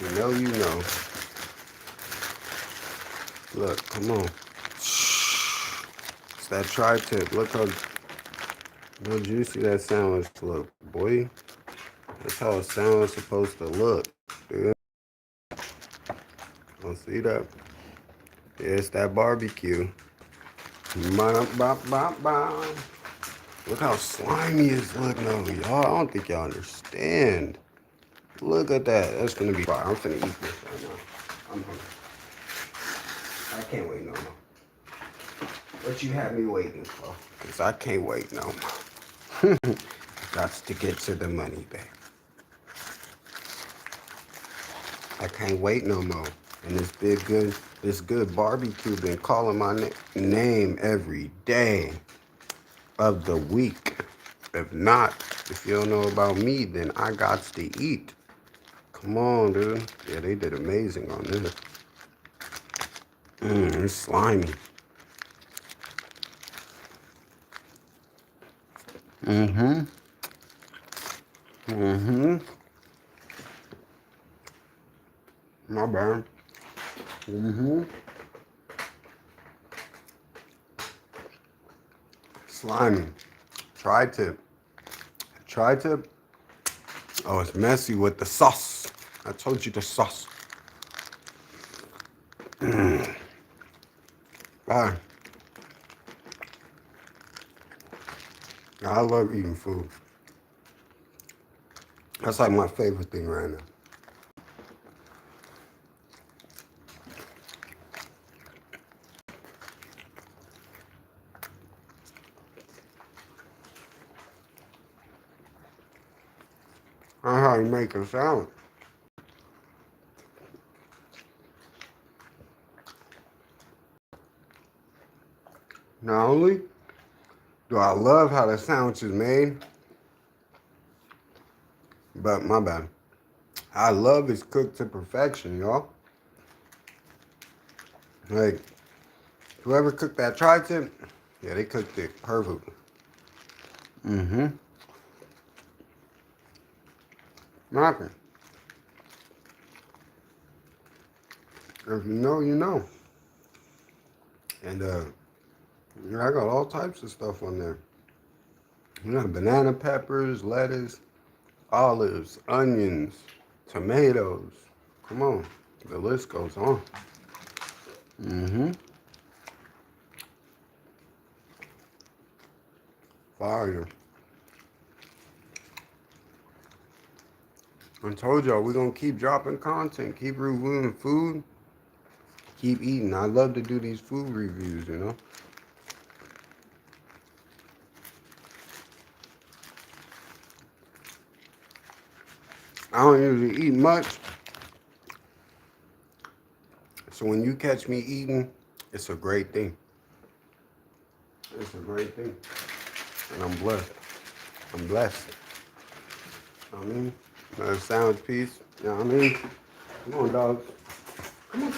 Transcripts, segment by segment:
You know, you know. Look, come on. It's that tri-tip. Look how juicy that sandwich look, boy. That's how a sandwich supposed to look, dude. Don't see that? Yeah, it's that barbecue. Ba-dum-bop-bop-bop. Look how slimy it's looking over, y'all. I don't think y'all understand. Look at that. That's gonna be fire. I'm finna eat this right now. I'm hungry. I can't wait no more. What you have me waiting for? Cause I can't wait no more. Got to get to the money, babe. I can't wait no more. And this good barbecue been calling my name every day of the week. If not, if you don't know about me, then I got to eat. Come on, dude. Yeah, they did amazing on this. It's slimy. My bad. Slimy. Tri-tip. Tri-tip. Oh, it's messy with the sauce. I told you the sauce. Ah, I love eating food. That's like my favorite thing right now. That's how you make a salad. Not only do I love how the sandwich is made, but my bad. I love it's cooked to perfection, y'all. Like, whoever cooked that tri-tip, yeah, they cooked it perfect. Nothing. If you know, you know. And I got all types of stuff on there. You know, banana peppers, lettuce, olives, onions, tomatoes. Come on, the list goes on. Fire. I told y'all we're gonna keep dropping content, keep reviewing food, keep eating. I love to do these food reviews, you know. I don't usually eat much, so when you catch me eating, it's a great thing. It's a great thing, and I'm blessed. I'm blessed. You know what I mean, another sandwich piece. You know what I mean? Come on, dogs. Come on.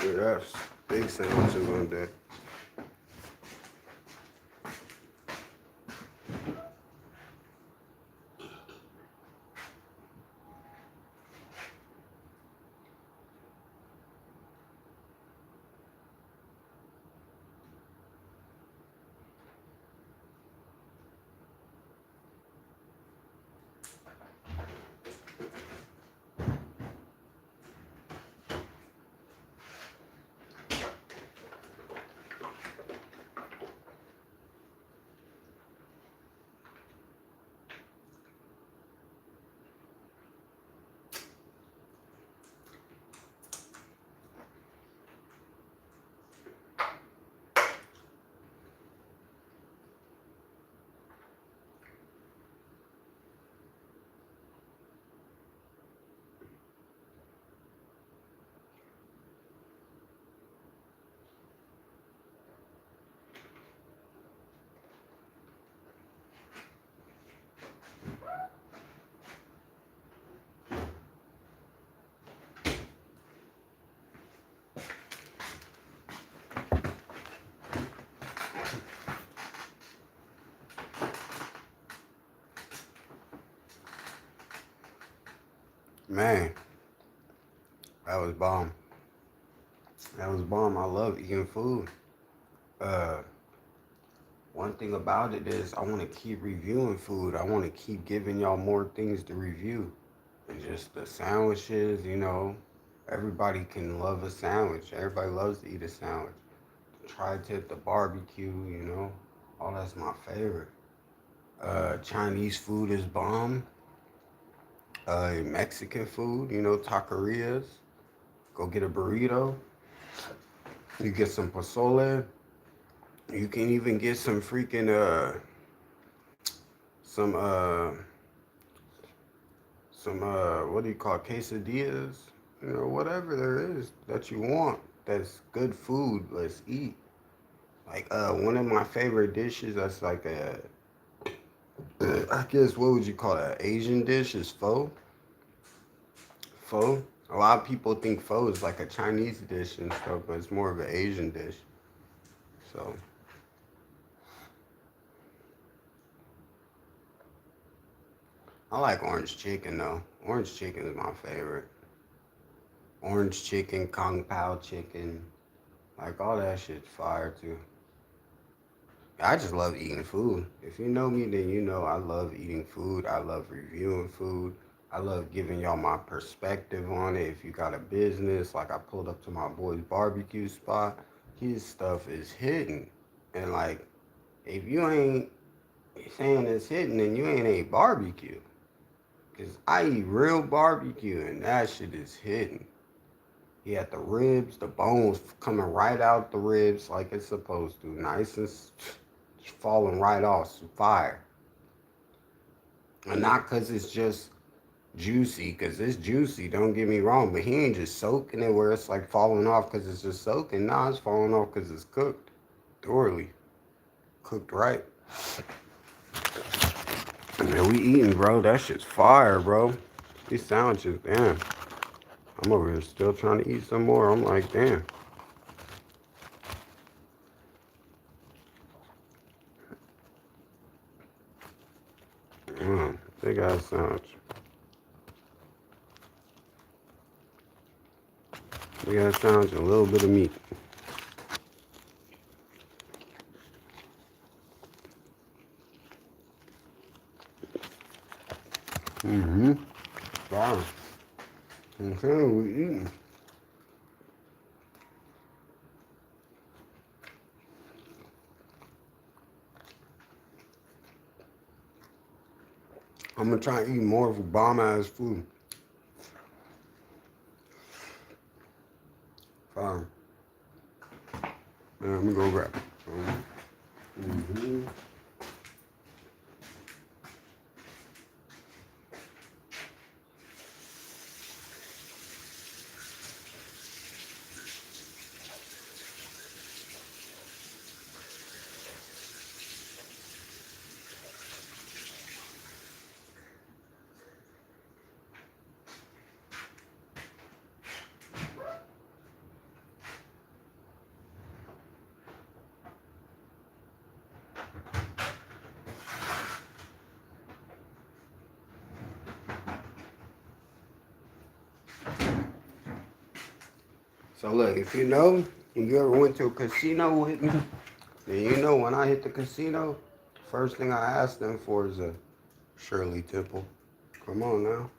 Yes, big sandwiches on there. Man, that was bomb. That was bomb. I love eating food. Uh, One thing about it is I want to keep reviewing food. I want to keep giving y'all more things to review. And just the sandwiches, everybody can love a sandwich. Everybody loves to eat a sandwich. Tri-tip, the barbecue, all that's my favorite. Chinese food is bomb. Mexican food, taquerias. Go get a burrito. You get some pozole. You can even get some freaking some what do you call it? Quesadillas, whatever there is that you want. That's good food. Let's eat. Like one of my favorite dishes. That's like I guess what would you call that? Asian dish is pho. Pho. A lot of people think pho is like a Chinese dish and stuff, but it's more of an Asian dish. So I like orange chicken though. Orange chicken is my favorite. Orange chicken, kung pao chicken, like all that shit's fire too. I just love eating food. If you know me, then you know I love eating food. I love reviewing food. I love giving y'all my perspective on it. If you got a business, like I pulled up to my boy's barbecue spot, his stuff is hidden. And like, if you ain't saying it's hidden, then you ain't ate barbecue. Cause I eat real barbecue and that shit is hidden. He had the ribs, the bones coming right out the ribs like it's supposed to. Nice and falling right off. Some fire. And not because it's just juicy, because it's juicy, don't get me wrong, but he ain't just soaking it where it's like falling off because it's just soaking. Nah, it's falling off because it's cooked thoroughly. Cooked right. Man, we eating, bro. That shit's fire, bro. These sandwiches, damn. I'm over here still trying to eat some more. I'm like, damn. Big ass sandwich. Big ass sandwich and a little bit of meat. Mm-hmm. Wow. Okay, we eating. I'm gonna try and eat more of bomb ass food. Fine. Let me go grab it. Mm-hmm. So look, if you know, if you ever went to a casino with me, then you know when I hit the casino, first thing I ask them for is a Shirley Temple. Come on now.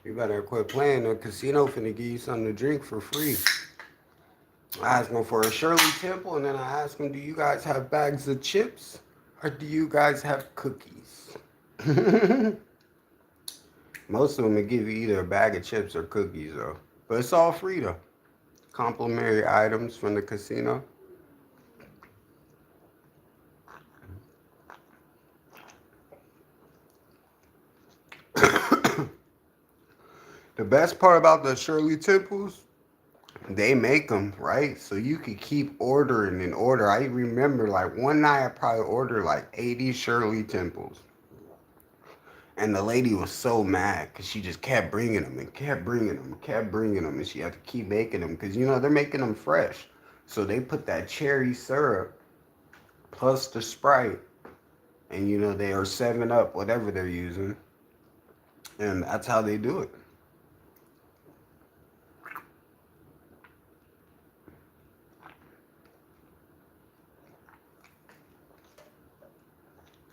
You better quit playing. The casino finna give you something to drink for free. I ask them for a Shirley Temple, and then I ask them, do you guys have bags of chips? Or do you guys have cookies? Most of them will give you either a bag of chips or cookies, though. But it's all free, though. Complimentary items from the casino. The best part about the Shirley Temples, they make them, right? So you could keep ordering and order. I remember like one night I probably ordered like 80 Shirley Temples. And the lady was so mad because she just kept bringing them and kept bringing them and kept bringing them. And she had to keep making them because, they're making them fresh. So they put that cherry syrup plus the Sprite, and you know they are 7 Up, whatever they're using, and that's how they do it.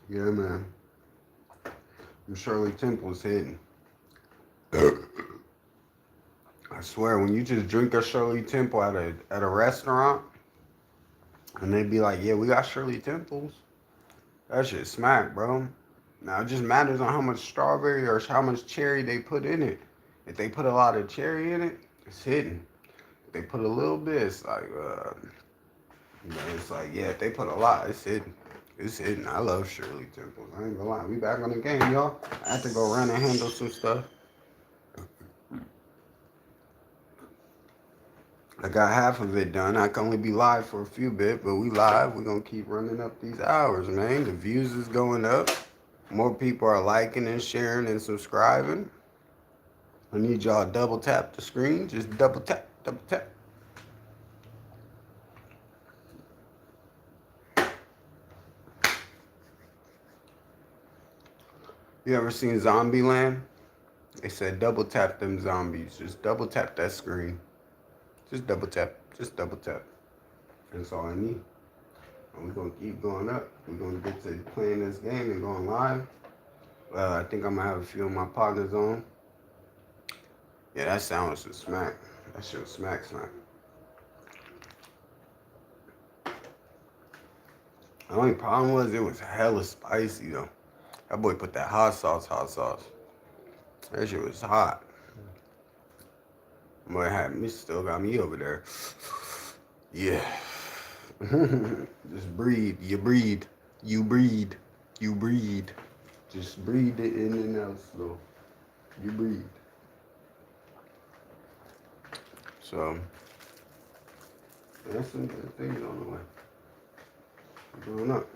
Yeah, man. And Shirley Temple's hidden. I swear, when you just drink a Shirley Temple at a restaurant, and they be like, "Yeah, we got Shirley Temples," that shit smack, bro. Now it just matters on how much strawberry or how much cherry they put in it. If they put a lot of cherry in it, it's hidden. If they put a little bit, it's like, it's like, yeah. If they put a lot, it's hidden. It's hidden. I love Shirley Temples. I ain't gonna lie. We back on the game, y'all. I have to go run and handle some stuff. I got half of it done. I can only be live for a few bit, but we live. We're gonna keep running up these hours, man. The views is going up. More people are liking and sharing and subscribing. I need y'all to double tap the screen. Just double tap, double tap. You ever seen Zombieland? They said double tap them zombies. Just double tap that screen. Just double tap. Just double tap. That's all I need. And we're gonna keep going up. We're gonna get to playing this game and going live. I think I'm gonna have a few of my partners on. Yeah, that sound was a smack. That shit was smack smack. The only problem was it was hella spicy though. That boy put that hot sauce, hot sauce. That shit was hot. Boy had me still got me over there. Yeah. Just breathe. You breathe. You breathe. You breathe. Just breathe it in and out slow. You breathe. So there's some good things on the way. Going up.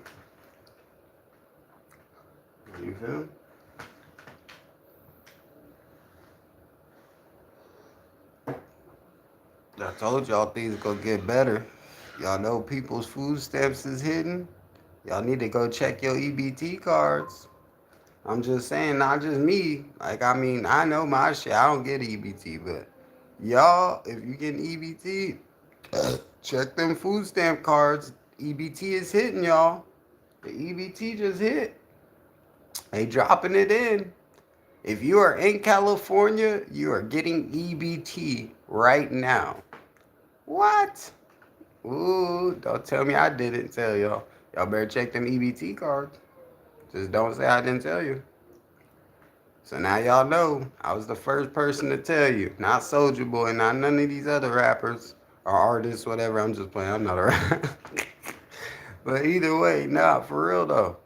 You feel? I told y'all things gonna get better. Y'all know people's food stamps is hidden. Y'all need to go check your EBT cards. I'm just saying, not just me. Like, I mean, I know my shit. I don't get EBT, but y'all, if you get EBT, check them food stamp cards. EBT is hitting, y'all. The EBT just hit. They dropping it in. If you are in California, you are getting EBT right now. What? Ooh, don't tell me I didn't tell y'all. Y'all better check them EBT cards. Just don't say I didn't tell you. So now y'all know I was the first person to tell you. Not Soulja Boy, not none of these other rappers or artists, whatever. I'm just playing. I'm not a rapper. But either way, nah, for real though.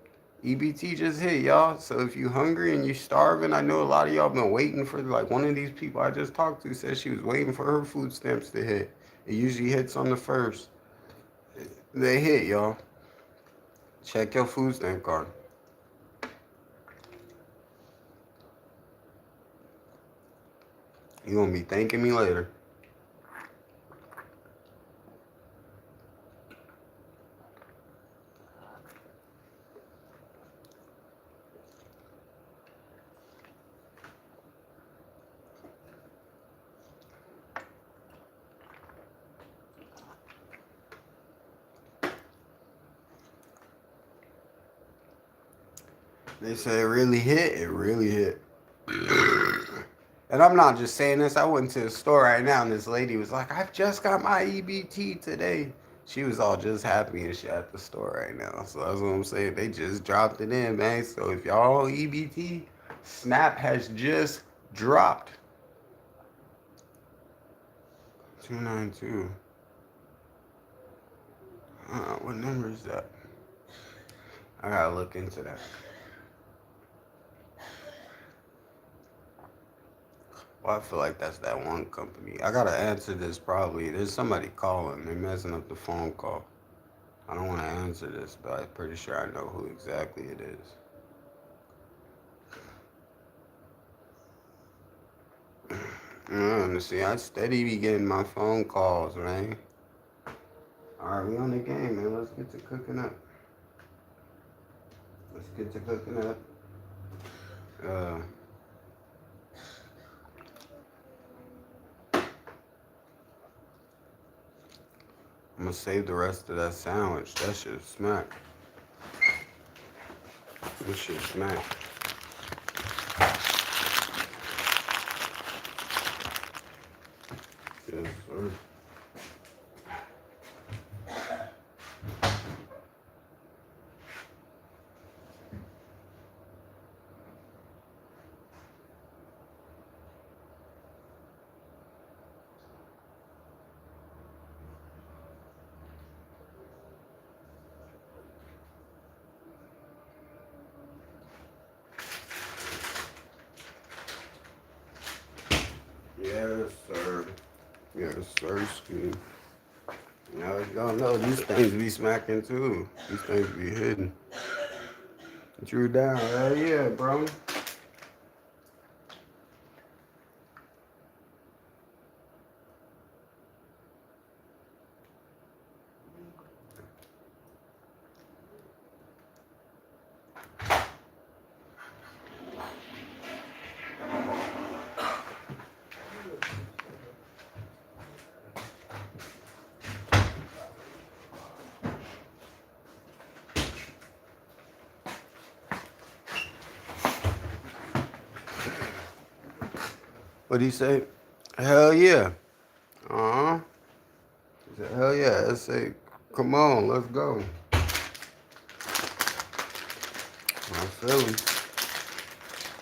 EBT just hit, y'all. So if you hungry and you starving, I know a lot of y'all been waiting for, like, one of these people I just talked to said she was waiting for her food stamps to hit. It usually hits on the first. They hit, y'all. Check your food stamp card. You gonna be thanking me later. They say it really hit. It really hit. And I'm not just saying this. I went to the store right now and this lady was like, "I've just got my EBT today." She was all just happy and shit at the store right now. So that's what I'm saying. They just dropped it in, man. So if y'all on EBT, Snap has just dropped. 292. What number is that? I gotta look into that. Well, I feel like that's that one company. I gotta answer this probably. There's somebody calling. They're messing up the phone call. I don't want to answer this, but I'm pretty sure I know who exactly it is. See, I steady be getting my phone calls, man. All right, we on the game, man. Let's get to cooking up. Let's get to cooking up. Uh, I'm gonna save the rest of that sandwich. That shit smack. This shit smack. Yes, sir. Yes, sir. Yes, sir. Ski. Now y'all know these things be smacking too. These things be hidden. Drew down. Hell yeah, bro. What'd he say? Hell yeah. Uh-huh. He said, hell yeah. I say, come on, let's go. I feel him.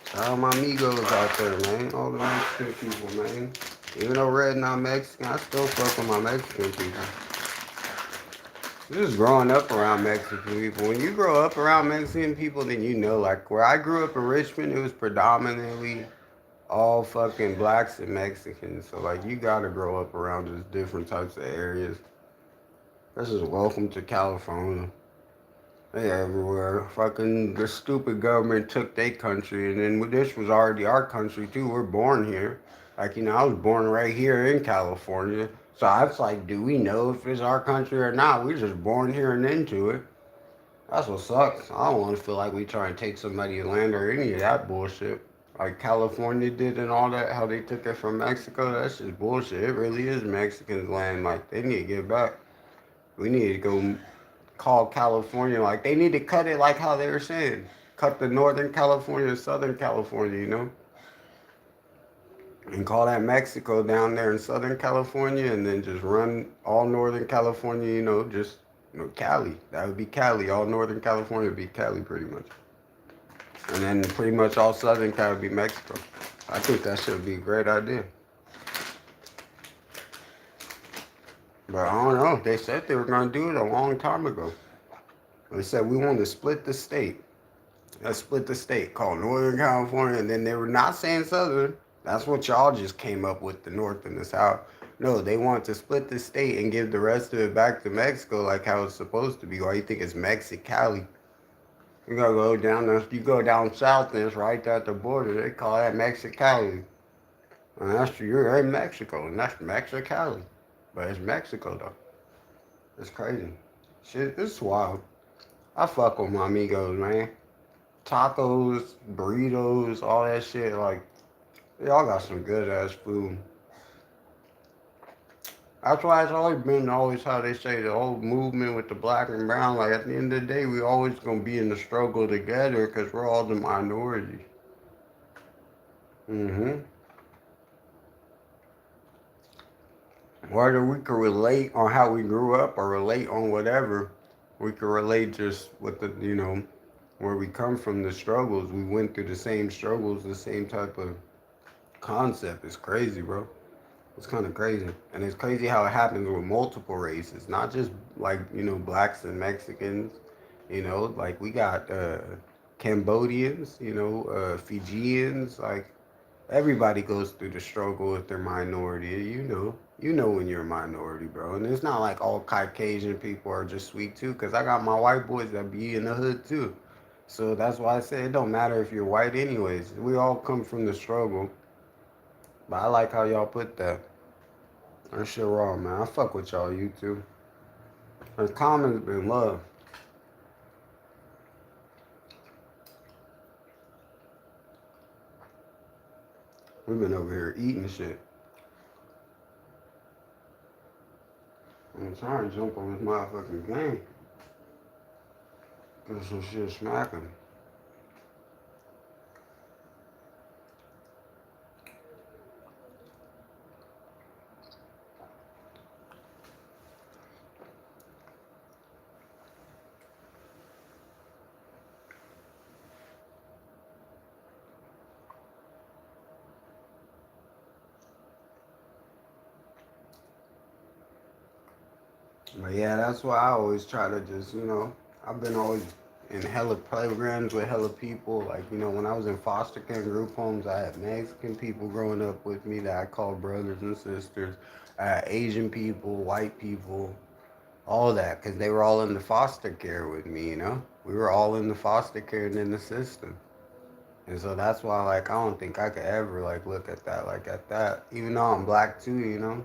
Shout out my amigos out there, man. All the Mexican people, man. Even though Red not Mexican, I still fuck with my Mexican people. Just growing up around Mexican people. When you grow up around Mexican people, then you know, like where I grew up in Richmond, it was predominantly all fucking blacks and Mexicans. So like you gotta grow up around just different types of areas. This is welcome to California. They everywhere. Fucking the stupid government took their country, and then this was already our country too. We're born here. Like I was born right here in California. So I was like, do we know if it's our country or not? We're just born here and into it. That's what sucks. I don't want to feel like we try and take somebody's land or any of that bullshit. Like California did and all that, how they took it from Mexico, that's just bullshit. It really is Mexicans' land. Like, they need to get back. We need to go call California, like, they need to cut it like how they were saying. Cut the Northern California, Southern California, and call that Mexico down there in Southern California, and then just run all Northern California, just, Cali. That would be Cali. All Northern California would be Cali pretty much. And then pretty much all Southern Cal would be Mexico. I think that should be a great idea. But I don't know. They said they were going to do it a long time ago. They said we want to split the state. Let's split the state called Northern California. And then they were not saying Southern. That's what y'all just came up with, the North and the South. No, they want to split the state and give the rest of it back to Mexico like how it's supposed to be. Why you think it's Mexicali? You gotta go down there. You go down south and it's right there at the border. They call that Mexicali. And that's you're in Mexico, and that's Mexicali. But it's Mexico though. It's crazy. Shit, it's wild. I fuck with my amigos, man. Tacos, burritos, all that shit. Like, y'all got some good ass food. That's why it's always been always how they say the whole movement with the black and brown. Like at the end of the day, we always gonna be in the struggle together because we're all the minority. Mm-hmm. Whether we can relate on how we grew up or relate on whatever, we can relate just with the where we come from, the struggles. We went through the same struggles, the same type of concept. It's crazy, bro. It's kind of crazy. And it's crazy how it happens with multiple races, not just like, blacks and Mexicans, like we got Cambodians, Fijians, like everybody goes through the struggle with their minority. You know when you're a minority, bro. And it's not like all Caucasian people are just sweet too, because I got my white boys that be in the hood too. So that's why I say it don't matter if you're white anyways. We all come from the struggle. But I like how y'all put that. That shit raw, man. I fuck with y'all, you too. 'Cause comments been love. We've been over here eating shit. I'm trying to jump on this motherfucking game. Get some shit smacking. But yeah, that's why I always try to just, I've been always in hella programs with hella people. Like, when I was in foster care and group homes, I had Mexican people growing up with me that I called brothers and sisters. I had Asian people, white people, all that, because they were all in the foster care with me. We were all in the foster care and in the system. And so that's why, like, I don't think I could ever, like, look at that, like, at that. Even though I'm black too.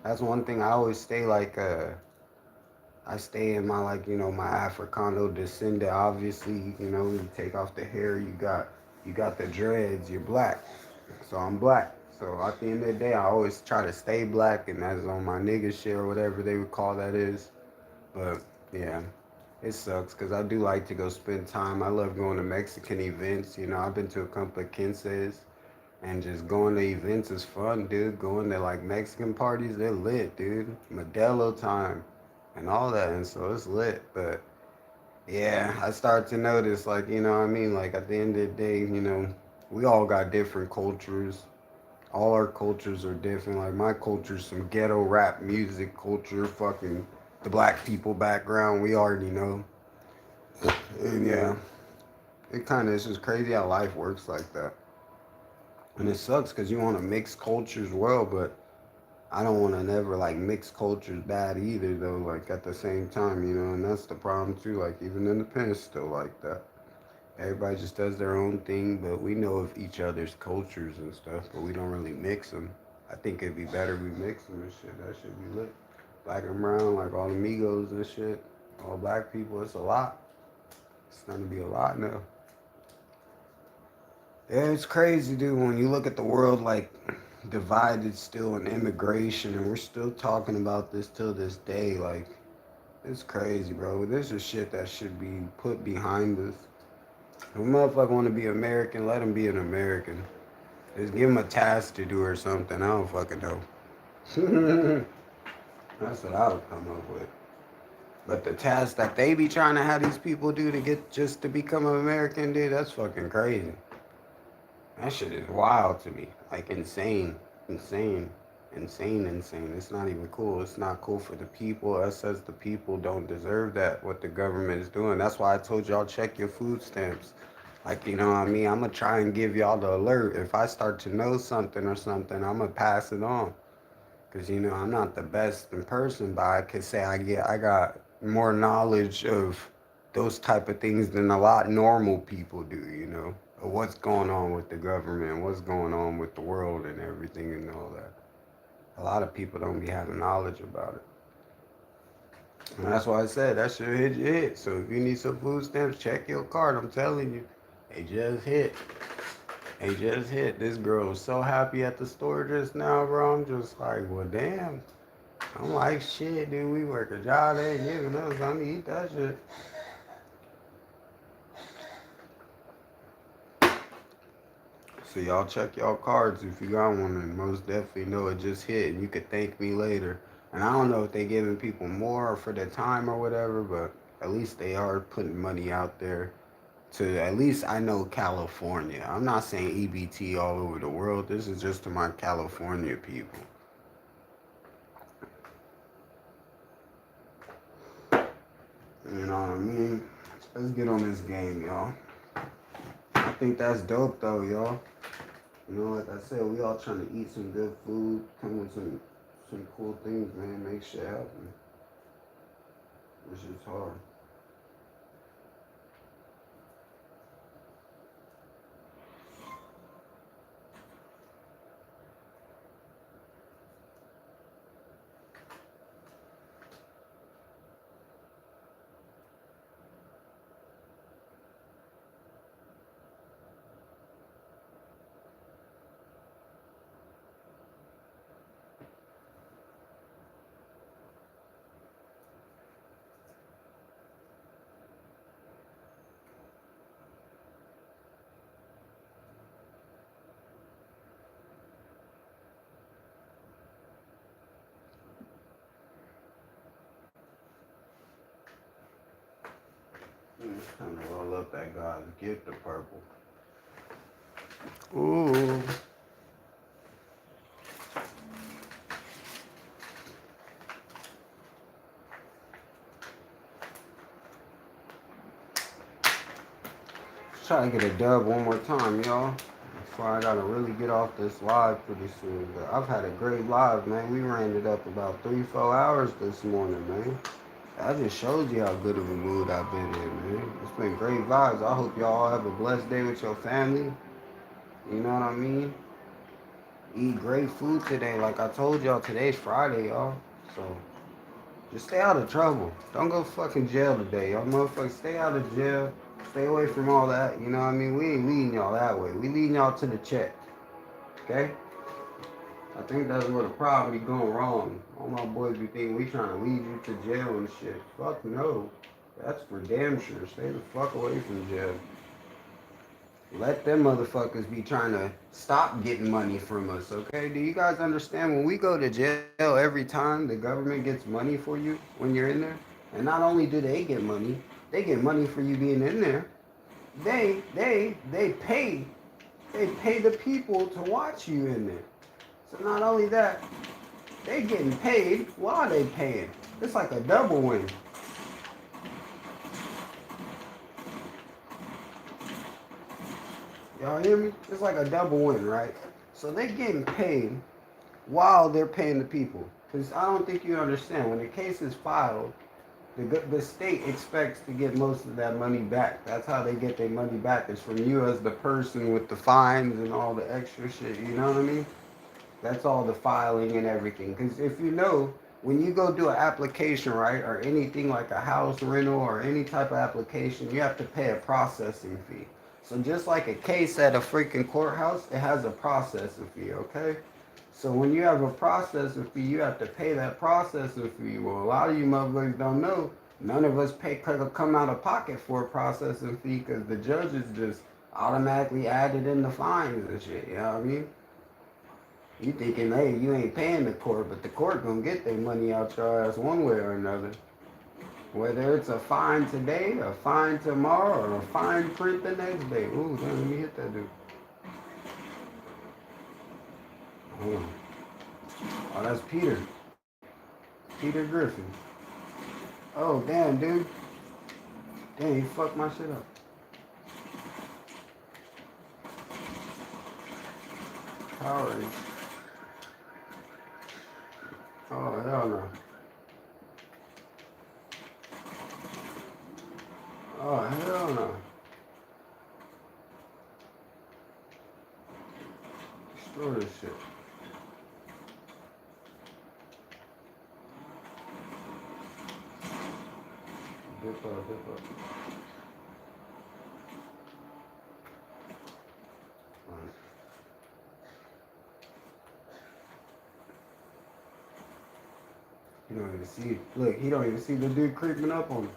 That's one thing I always stay, like, I stay in my, like, my Africano descendant. Obviously, you take off the hair, you got the dreads, you're black. So I'm black. So at the end of the day, I always try to stay black, and that's on my nigga shit or whatever they would call that is. But yeah, it sucks because I do like to go spend time. I love going to Mexican events. I've been to a couple of quinces, and just going to events is fun, dude. Going to like Mexican parties, they're lit, dude. Modelo time and all that, and so it's lit. But yeah, I start to notice, like, what I mean? Like at the end of the day, we all got different cultures. All our cultures are different. Like my culture's some ghetto rap music culture, fucking the black people background. We already know. And yeah, it kind of is just crazy how life works like that. And it sucks because you want to mix cultures well, but I don't want to never like mix cultures bad either though. Like at the same time, and that's the problem too. Like even in the pen, it's still like that. Everybody just does their own thing, but we know of each other's cultures and stuff, but we don't really mix them. I think it'd be better we mix them and shit. That should be lit. Black and brown, like all the Migos and shit. All black people, it's a lot. It's starting to be a lot now. Yeah, it's crazy, dude, when you look at the world like divided still in immigration, and we're still talking about this till this day. Like, it's crazy, bro. This is shit that should be put behind us. If a motherfucker want to be American, let him be an American. Just give him a task to do or something. I don't fucking know. That's what I would come up with. But the task that they be trying to have these people do to get just to become an American, dude, that's fucking crazy. That shit is wild to me. Like insane. Insane. Insane, insane. It's not even cool. It's not cool for the people. Us as the people don't deserve that, what the government is doing. That's why I told y'all check your food stamps. Like, you know what I mean? I'm going to try and give y'all the alert. If I start to know something or something, I'm going to pass it on. Because, I'm not the best in person, but I could say I got more knowledge of those type of things than a lot normal people do. Of what's going on with the government, what's going on with the world and everything and all that. A lot of people don't be having knowledge about it. And that's why I said that should hit your hit. So if you need some food stamps, check your card. I'm telling you, they just hit. They just hit. This girl was so happy at the store just now, bro. I'm just like, well, damn. I'm like, shit, dude, we work a job. They ain't giving us. I need to eat that shit. So y'all check y'all cards if you got one, and most definitely know it just hit, and you could thank me later. And I don't know if they giving people more for their time or whatever, but at least they are putting money out there to at least I know California. I'm not saying EBT all over the world. This is just to my California people. You know what I mean? Let's get on this game, y'all. I think that's dope though, y'all. Like I said, we all trying to eat some good food, come with some cool things, man. Make shit happen. This shit's hard. Time to roll up that guy's gift of purple. Ooh. Let's try to get a dub one more time, y'all. Before I gotta really get off this live pretty soon. But I've had a great live, man. We ran it up about 3-4 hours this morning, man. That just shows you how good of a mood I've been in, man. It's been great vibes. I hope y'all have a blessed day with your family. You know what I mean? Eat great food today. Like I told y'all, today's Friday, y'all. So just stay out of trouble. Don't go fucking jail today, y'all motherfuckers. Stay out of jail. Stay away from all that. You know what I mean? We ain't leading y'all that way. We leading y'all to the check. Okay? I think that's where the problem be going wrong. All my boys be thinking we trying to lead you to jail and shit. Fuck no. That's for damn sure. Stay the fuck away from jail. Let them motherfuckers be trying to stop getting money from us, okay? Do you guys understand when we go to jail every time the government gets money for you when you're in there? And not only do they get money, they get money for you being in there. They pay the people to watch you in there. So not only that, they getting paid while they paying. It's like a double win. Y'all hear me? It's like a double win, right? So they getting paid while they're paying the people. Because I don't think you understand. When the case is filed, the state expects to get most of that money back. That's how they get their money back. It's from you as the person with the fines and all the extra shit. You know what I mean? That's all the filing and everything. Because if you know, when you go do an application, right, or anything like a house rental or any type of application, you have to pay a processing fee. So just like a case at a freaking courthouse, it has a processing fee, okay? So when you have a processing fee, you have to pay that processing fee. Well, a lot of you motherfuckers don't know. None of us pay come out of pocket for a processing fee because the judges just automatically added in the fines and shit. You know what I mean? You thinking, hey, you ain't paying the court, but the court gonna get their money out your ass one way or another. Whether it's a fine today, a fine tomorrow, or a fine print the next day. Ooh, damn, let me hit that dude. Hold on. Oh, that's Peter. Peter Griffin. Oh, damn, dude. Damn, you fucked my shit up. Power. Oh, hell no. Oh, hell no. Destroy this shit. Dip up, dip up. He don't even see it. Look, he don't even see the dude creeping up on him.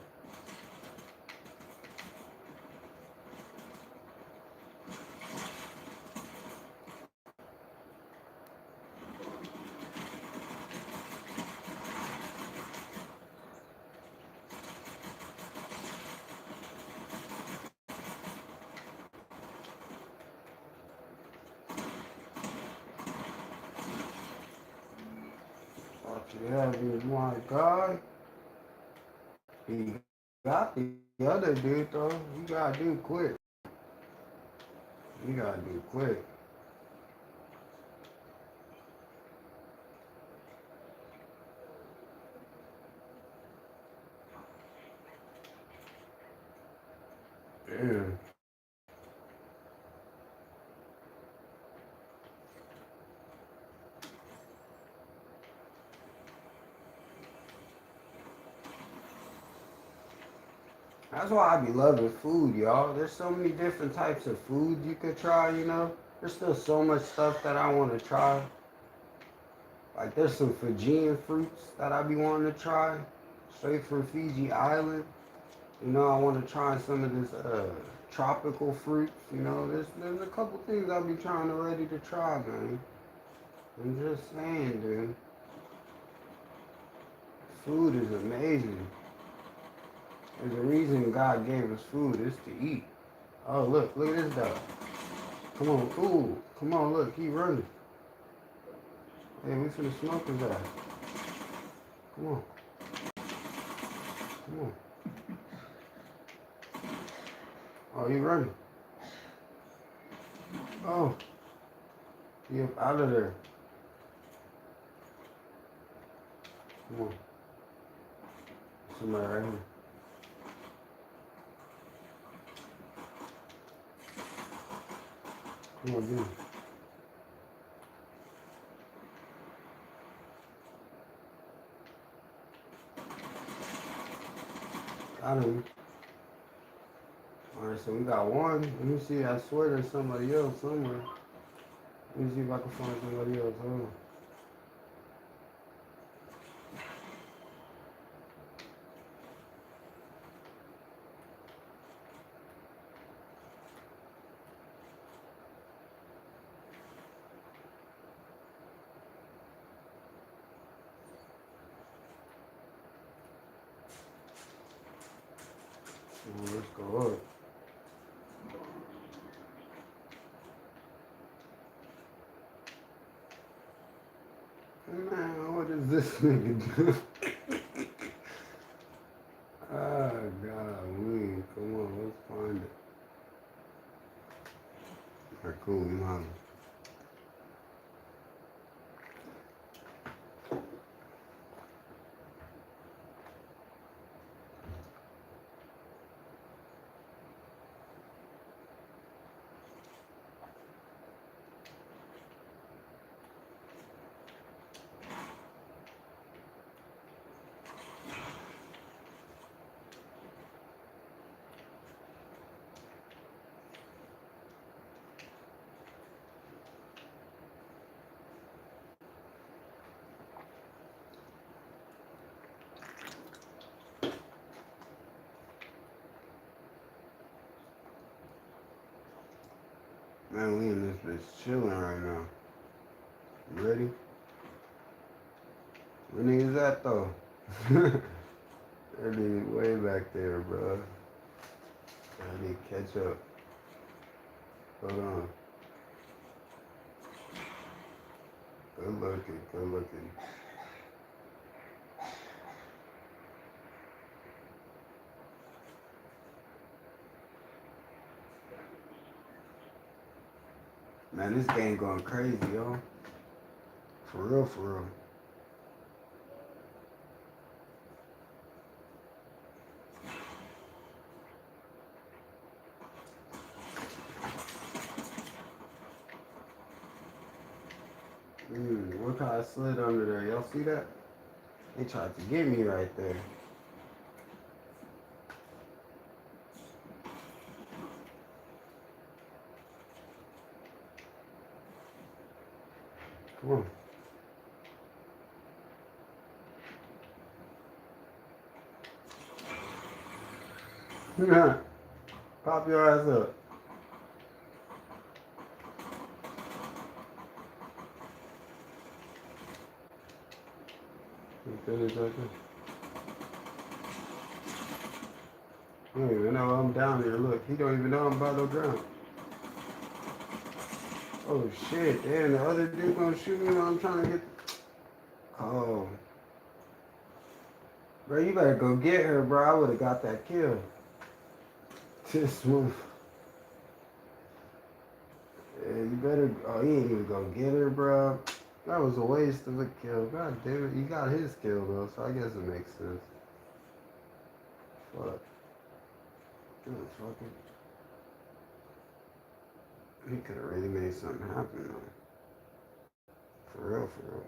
Thought you had me, my God. He got the other dude, though. You gotta do quick. You gotta do quick. Damn. That's why I be loving food, y'all. There's so many different types of food you could try, you know? There's still so much stuff that I want to try. Like, there's some Fijian fruits that I be wanting to try. Straight from Fiji Island. You know, I want to try some of this tropical fruits. You know, there's a couple things I'll be trying to ready to try, man. I'm just saying, dude. Food is amazing. There's a reason God gave us food. It's to eat. Oh, look at this dog. Come on, ooh, come on, look, he running. Hey, we finna smoke his ass. Come on, come on. Oh, he running. Oh, he up out of there. Come on. Somebody right here. Come on, dude. Got him. Alright, so we got one. Let me see. I swear there's somebody else somewhere. Let me see if I can find somebody else. Hold on. Let's go up. Man, what is this nigga doing? Ah, God, come on, let's find it. Alright, cool, we hollering. Man, we in this bitch chilling right now. You ready? Where niggas at though? That nigga way back there, bro. I need to catch up. Hold on. Good looking, good looking. Man, this game going crazy, yo. For real, for real. Look how I slid under there. Y'all see that? They tried to get me right there. Come on. Pop your ass up. You don't even know I'm down here. Look, he don't even know I'm about to drown. Oh shit, damn, the other dude gonna shoot me while I'm trying to get. Oh. Bro, you better go get her, bro. I would have got that kill. This one. Yeah, you better. Oh, he ain't even gonna get her, bro. That was a waste of a kill. God damn it. You got his kill, though, so I guess it makes sense. Fuck. Fucking. He could have really made something happen, though. For real, for real.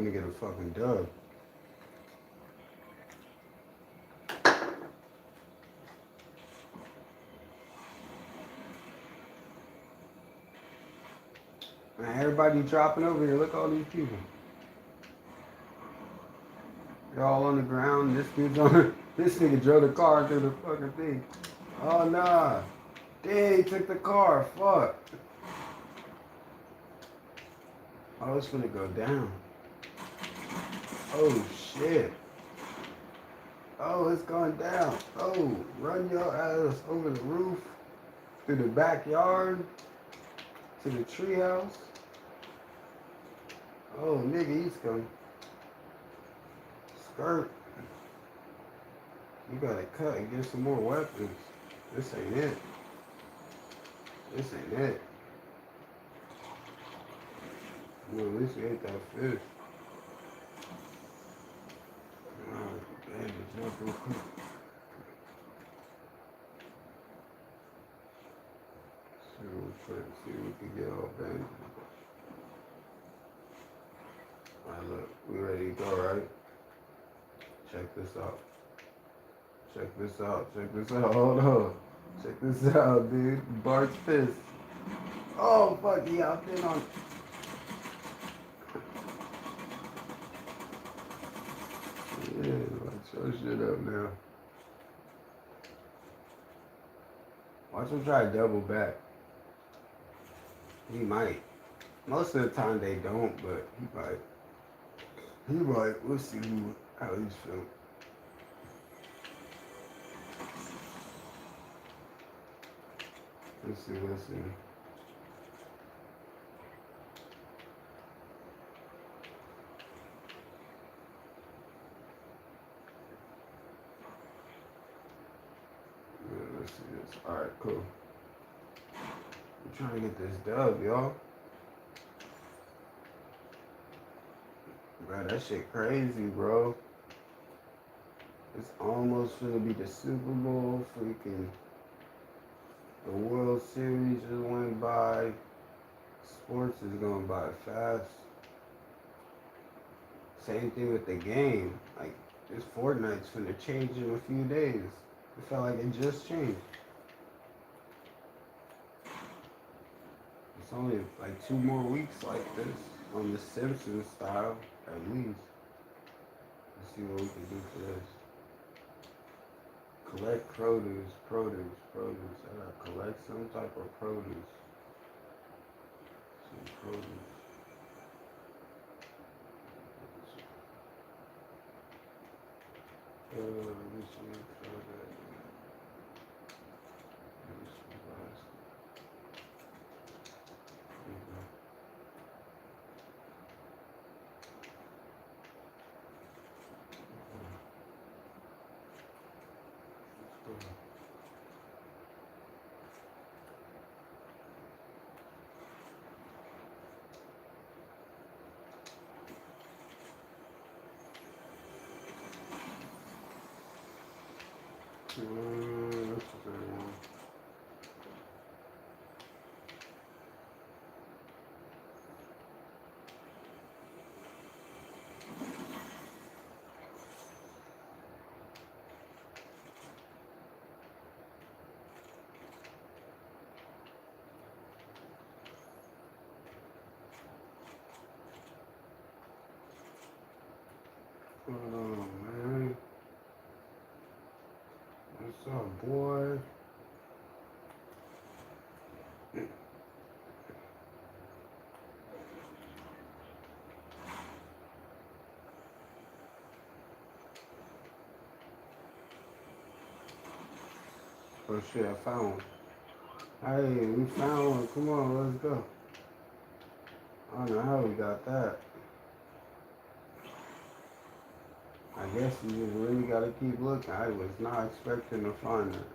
hoping to get a fucking dub. Man, everybody dropping over here. Look at all these people. They're all on the ground. This dude's on. This nigga drove the car through the fucking thing. Oh nah. Dang, he took the car. Fuck. Oh, it's gonna go down. Oh shit. Oh, it's going down. Oh, run your ass over the roof, through the backyard, to the treehouse. Oh, nigga, he's coming. Skirt. You gotta cut and get some more weapons. This ain't it. This ain't it. Well, at least we ate that fish. Oh, damn, it's not real quick. So we'll try to see if we can get all bandaged. Alright, look, we ready to go, right? Check this out. Check this out. Check this out. Hold on. Check this out, dude. Bart's fist. Oh, fuck, he hopped in on. Yeah, let's show shit up now. Watch him try to double back. He might. Most of the time they don't, but he might. He might. We'll see how he's feeling. Let's see. Yeah, let's see this. Alright, cool. I'm trying to get this dub, y'all. Bro, that shit crazy, bro. It's almost gonna be the Super Bowl. Freaking the World Series just went by. Sports is going by fast. Same thing with the game. Like, this Fortnite's gonna change in a few days. It felt like it just changed. It's only like 2 more weeks like this on the Simpsons style, at least. Let's see what we can do for this. Collect produce. I gotta collect some type of produce. Some produce. Let me see. Try that. Maybe some rice. There you go. Let's go. That's the third one. Oh man. What's up, boy? Oh shit, I found one. Hey, we found one. Come on, let's go. I don't know how we got that. I guess you just really gotta keep looking. I was not expecting to find it.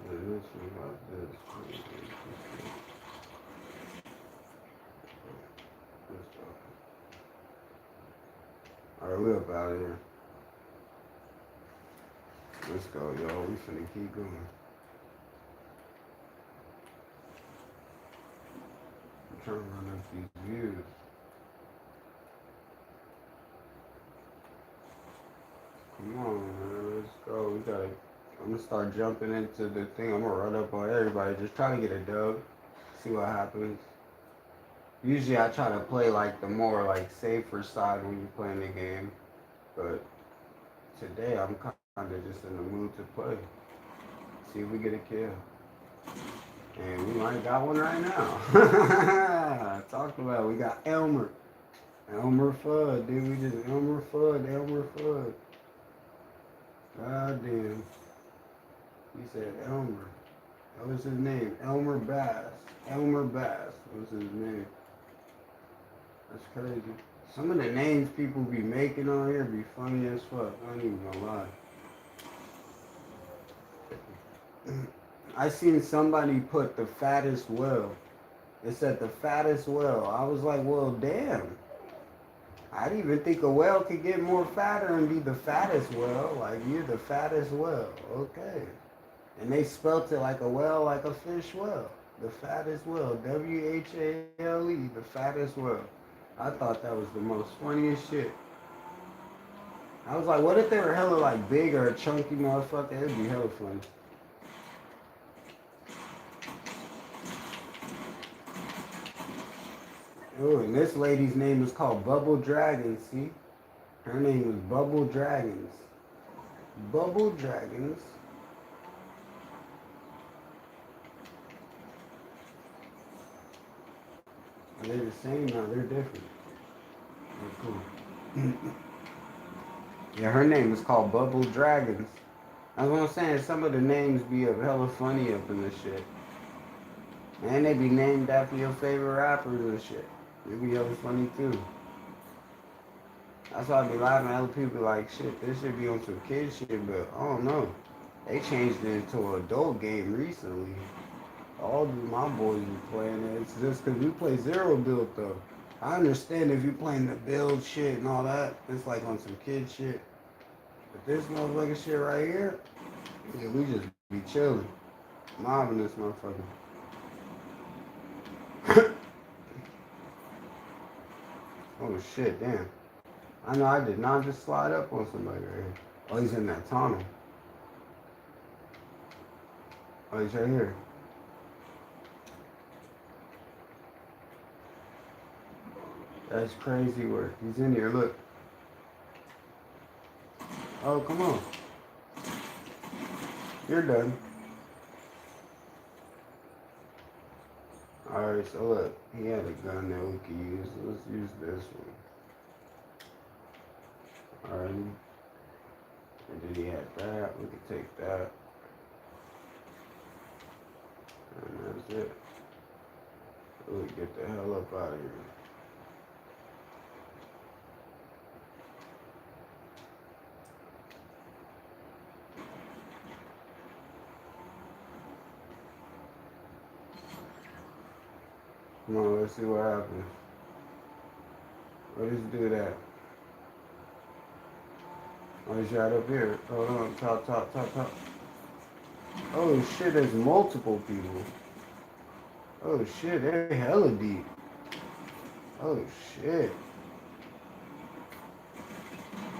Yeah, this one about this. Alright, we up out of here. Let's go, yo. We finna keep going. I'm trying to run up these views. Come on, man. Let's go. We gotta. I'm gonna start jumping into the thing. I'm gonna run up on everybody. Just try to get a dub. See what happens. Usually I try to play like the more like safer side when you're playing the game. But today I'm kind of just in the mood to play. See if we get a kill. And we might got one right now. I talked about it. We got Elmer. Elmer Fudd, dude. We just Elmer Fudd. God damn. He said Elmer. What was his name? Elmer Bass. Elmer Bass was his name. That's crazy. Some of the names people be making on here be funny as fuck. I ain't even gonna lie. I seen somebody put the fattest whale. It said the fattest whale. I was like, well, damn. I didn't even think a whale could get more fatter and be the fattest whale. Like, you're the fattest whale. Okay. And they spelt it like a whale, like a fish whale. The fattest whale. W-H-A-L-E. The fattest whale. I thought that was the most funniest shit. I was like, what if they were hella like big or a chunky motherfucker? It'd be hella funny. Oh, and this lady's name is called Bubble Dragons, see? Her name was Bubble Dragons. Bubble Dragons. Are they the same? No, they're different. They're cool. Yeah, her name is called Bubble Dragons. That's what I'm saying. Some of the names be hella funny up in this shit. And they be named after your favorite rappers and shit. They be hella funny too. That's why I be laughing at other people like, shit, this should be on some kid shit, but I don't know. They changed it into an adult game recently. All of my boys be playing it. It's just because we play zero build though. I understand if you playing the build shit and all that, it's like on some kid shit. But this motherfucking shit right here, yeah, we just be chilling. Mobbing this motherfucker. Oh shit, damn. I know I did not just slide up on somebody right here. Oh, he's in that tunnel. Oh, he's right here. That's crazy work. He's in here, look. Oh, come on. You're done. Alright, so look. He had a gun that we could use. Let's use this one. Alright. And then he had that. We could take that. And that's it. We get the hell up out of here. Come on, let's see what happens. Let's do that. Oh, he's right up here. Hold on, top. Oh shit, there's multiple people. Oh shit, they're hella deep. Oh shit.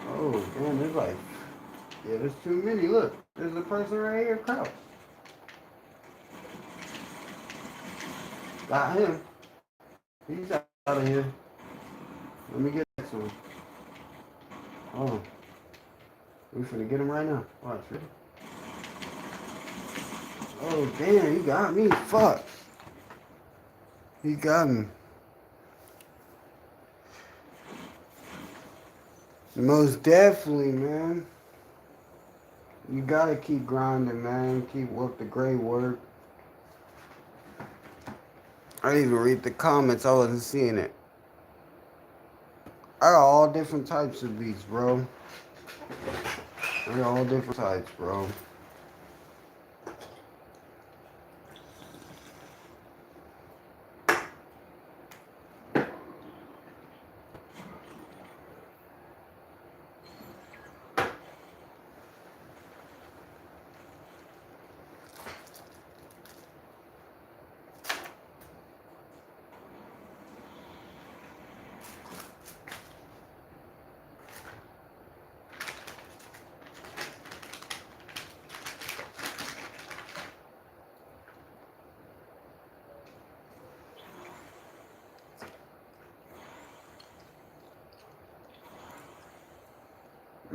Oh damn, there's like, yeah, there's too many. Look, there's a person right here, crouch. Got him. He's out of here. Let me get this one. Oh, we finna get him right now. Watch it. Oh damn, he got me. Fuck. He got me. Most definitely, man. You gotta keep grinding, man. Keep up the great work. I didn't even read the comments. I wasn't seeing it. I got all different types of beats, bro. I got all different types, bro.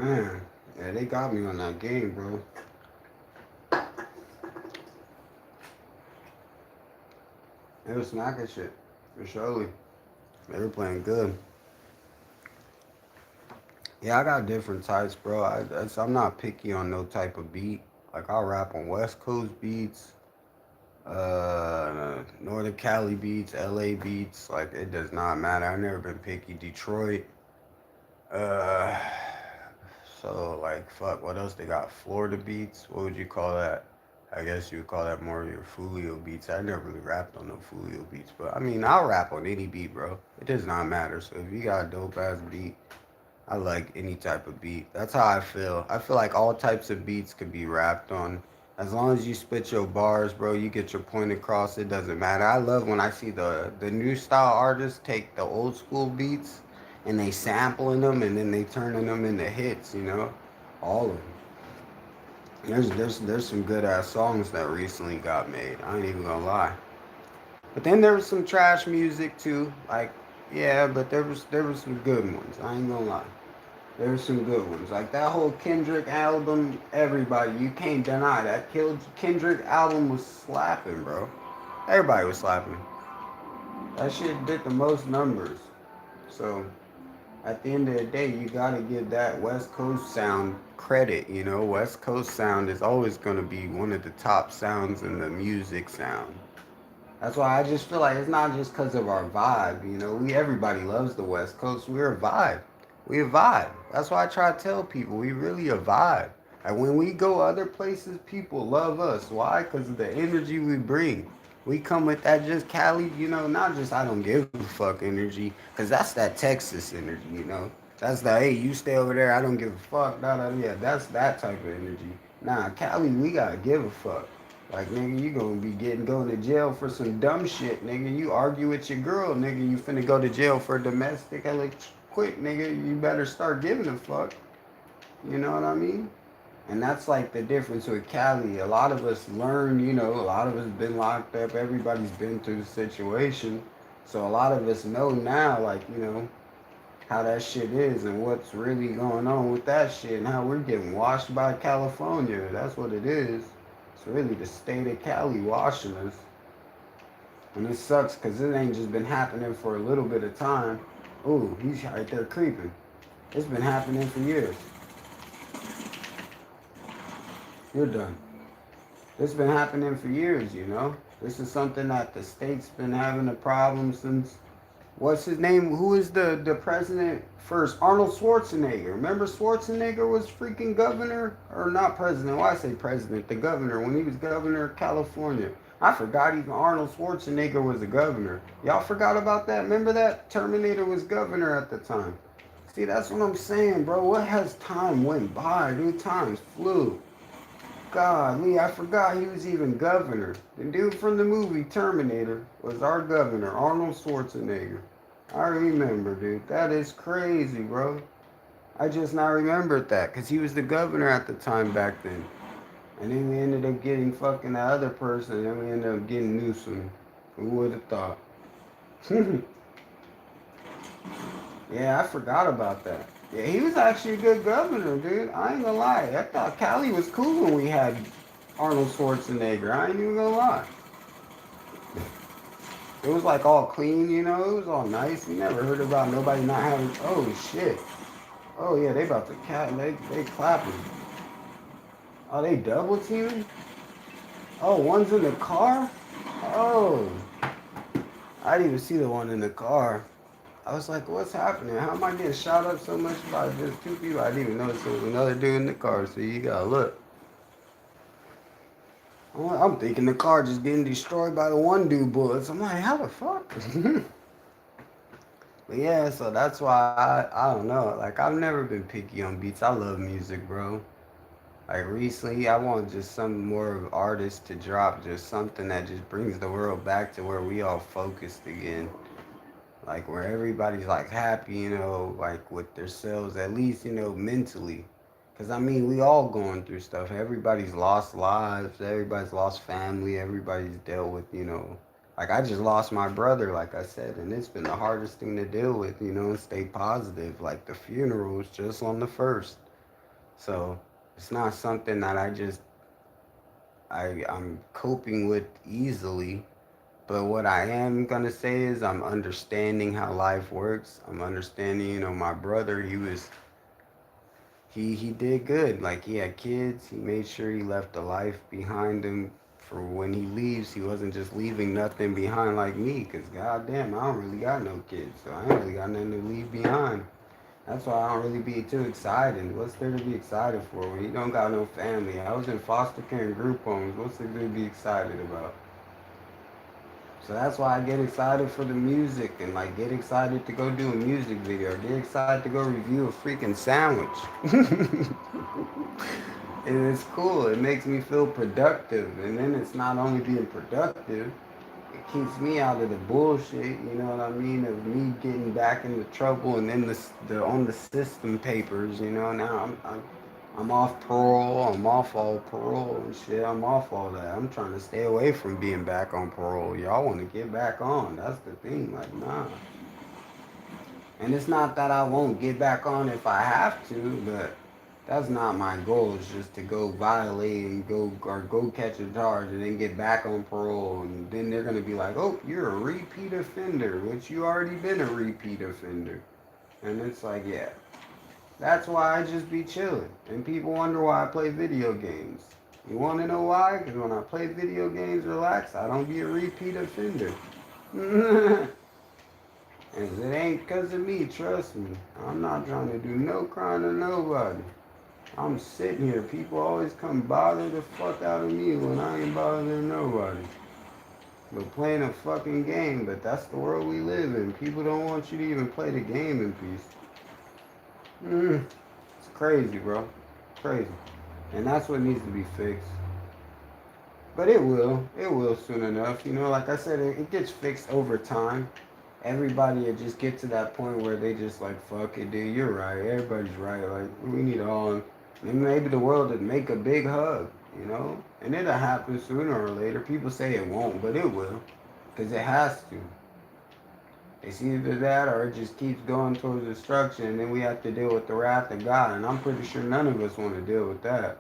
Man, yeah, they got me on that game, bro. They was smacking shit. For surely. They were playing good. Yeah, I got different types, bro. I'm not picky on no type of beat. Like, I'll rap on West Coast beats, Northern Cali beats, LA beats. Like, it does not matter. I've never been picky. Detroit. Uh, so, like, fuck, what else they got? Florida beats? What would you call that? I guess you would call that more of your Fulio beats. I never really rapped on no Fulio beats, but I mean, I'll rap on any beat, bro. It does not matter. So if you got a dope ass beat, I like any type of beat. That's how I feel. I feel like all types of beats could be rapped on. As long as you spit your bars, bro, you get your point across, it doesn't matter. I love when I see the new style artists take the old school beats and they sampling them and then they turning them into hits, you know? All of them. There's some good ass songs that recently got made. I ain't even gonna lie. But then there was some trash music too. Like, yeah, but there was some good ones. I ain't gonna lie. There's some good ones. Like that whole Kendrick album, everybody, you can't deny that. Kendrick album was slapping, bro. Everybody was slapping. That shit did the most numbers. So at the end of the day, you gotta give that West Coast sound credit. You know, West Coast sound is always gonna be one of the top sounds in the music sound. That's why I just feel like it's not just because of our vibe. You know, everybody loves the West Coast. We're a vibe. We a vibe. That's why I try to tell people we really a vibe. And when we go other places, people love us. Why? Because of the energy we bring. We come with that just Cali, you know, not just I don't give a fuck energy, because that's that Texas energy, you know. That's the hey, you stay over there, I don't give a fuck, da da. Yeah, that's that type of energy. Nah, Cali, we gotta give a fuck. Like, nigga, you gonna be going to jail for some dumb shit, nigga. You argue with your girl, nigga. You finna go to jail for domestic. Like, quick, nigga. You better start giving a fuck. You know what I mean? And that's like the difference with Cali. A lot of us learn, you know, a lot of us been locked up. Everybody's been through the situation. So a lot of us know now, like, you know, how that shit is and what's really going on with that shit and how we're getting washed by California. That's what it is. It's really the state of Cali washing us. And it sucks because it ain't just been happening for a little bit of time. Ooh, he's right there creeping. It's been happening for years. You're done. It's been happening for years, you know? This is something that the state's been having a problem since. What's his name? Who is the president first? Arnold Schwarzenegger. Remember Schwarzenegger was freaking governor? Or not president. Why I say president? The governor. When he was governor of California. I forgot even Arnold Schwarzenegger was a governor. Y'all forgot about that? Remember that? Terminator was governor at the time. See, that's what I'm saying, bro. What has time went by? Dude, times flew. Golly, I forgot he was even governor. The dude from the movie Terminator was our governor, Arnold Schwarzenegger. I remember, dude. That is crazy, bro. I just not remembered that because he was the governor at the time back then. And then we ended up getting fucking the other person, and then we ended up getting Newsom. Who would have thought? Yeah, I forgot about that. Yeah, he was actually a good governor, dude. I ain't gonna lie. I thought Cali was cool when we had Arnold Schwarzenegger. I ain't even gonna lie. It was like all clean, you know. It was all nice. You never heard about nobody not having. Oh shit. Oh yeah, they about to cat. They clapping. Oh, they double teaming. Oh, one's in the car. Oh, I didn't even see the one in the car. I was like, what's happening? How am I getting shot up so much by just two people? I didn't even notice there was another dude in the car. So you gotta look. I'm thinking the car just getting destroyed by the one dude bullets. I'm like, how the fuck? But yeah, so that's why I don't know. Like I've never been picky on beats. I love music, bro. Like recently, I want just some more of artists to drop just something that just brings the world back to where we all focused again. Like where everybody's like happy, you know, like with themselves, at least, you know, mentally. Cause I mean, we all going through stuff. Everybody's lost lives. Everybody's lost family. Everybody's dealt with, you know, like I just lost my brother, like I said, and it's been the hardest thing to deal with, you know, and stay positive. Like the funeral was just on the 1st. So it's not something that I'm coping with easily. But what I am gonna say is I'm understanding how life works. I'm understanding, my brother, he did good. Like he had kids. He made sure he left a life behind him for when he leaves. He wasn't just leaving nothing behind like me. Cause goddamn, I don't really got no kids, so I ain't really got nothing to leave behind. That's why I don't really be too excited. What's there to be excited for when you don't got no family? I was in foster care and group homes. What's there to be excited about? So that's why I get excited for the music and like get excited to go do a music video. Get excited to go review a freaking sandwich. And it's cool. It makes me feel productive. And then it's not only being productive, it keeps me out of the bullshit, you know what I mean, of me getting back into trouble and then the on the system papers, now I'm off parole, I'm off all parole and shit, I'm off all that. I'm trying to stay away from being back on parole. Y'all want to get back on, that's the thing, like, nah. And it's not that I won't get back on if I have to, but that's not my goal. It's just to go violate and go catch a charge and then get back on parole. And then they're gonna be like, "Oh, you're a repeat offender," which you already been a repeat offender. And it's like, yeah, that's why I just be chilling. And people wonder why I play video games. You want to know why? Because when I play video games, relax, I don't be a repeat offender. And it ain't because of me, trust me. I'm not trying to do no crime to nobody. I'm sitting here. People always come bother the fuck out of me when I ain't bothering nobody. But playing a fucking game, but that's the world we live in. People don't want you to even play the game in peace. It's crazy, bro. Crazy. And that's what needs to be fixed. But it will. It will soon enough. Like I said, it gets fixed over time. Everybody will just get to that point where they just like, fuck it, dude, you're right. Everybody's right. Like, we need all. And maybe the world would make a big hug. And it'll happen sooner or later. People say it won't, but it will. Because it has to. It's either that or it just keeps going towards destruction and then we have to deal with the wrath of God. And I'm pretty sure none of us want to deal with that.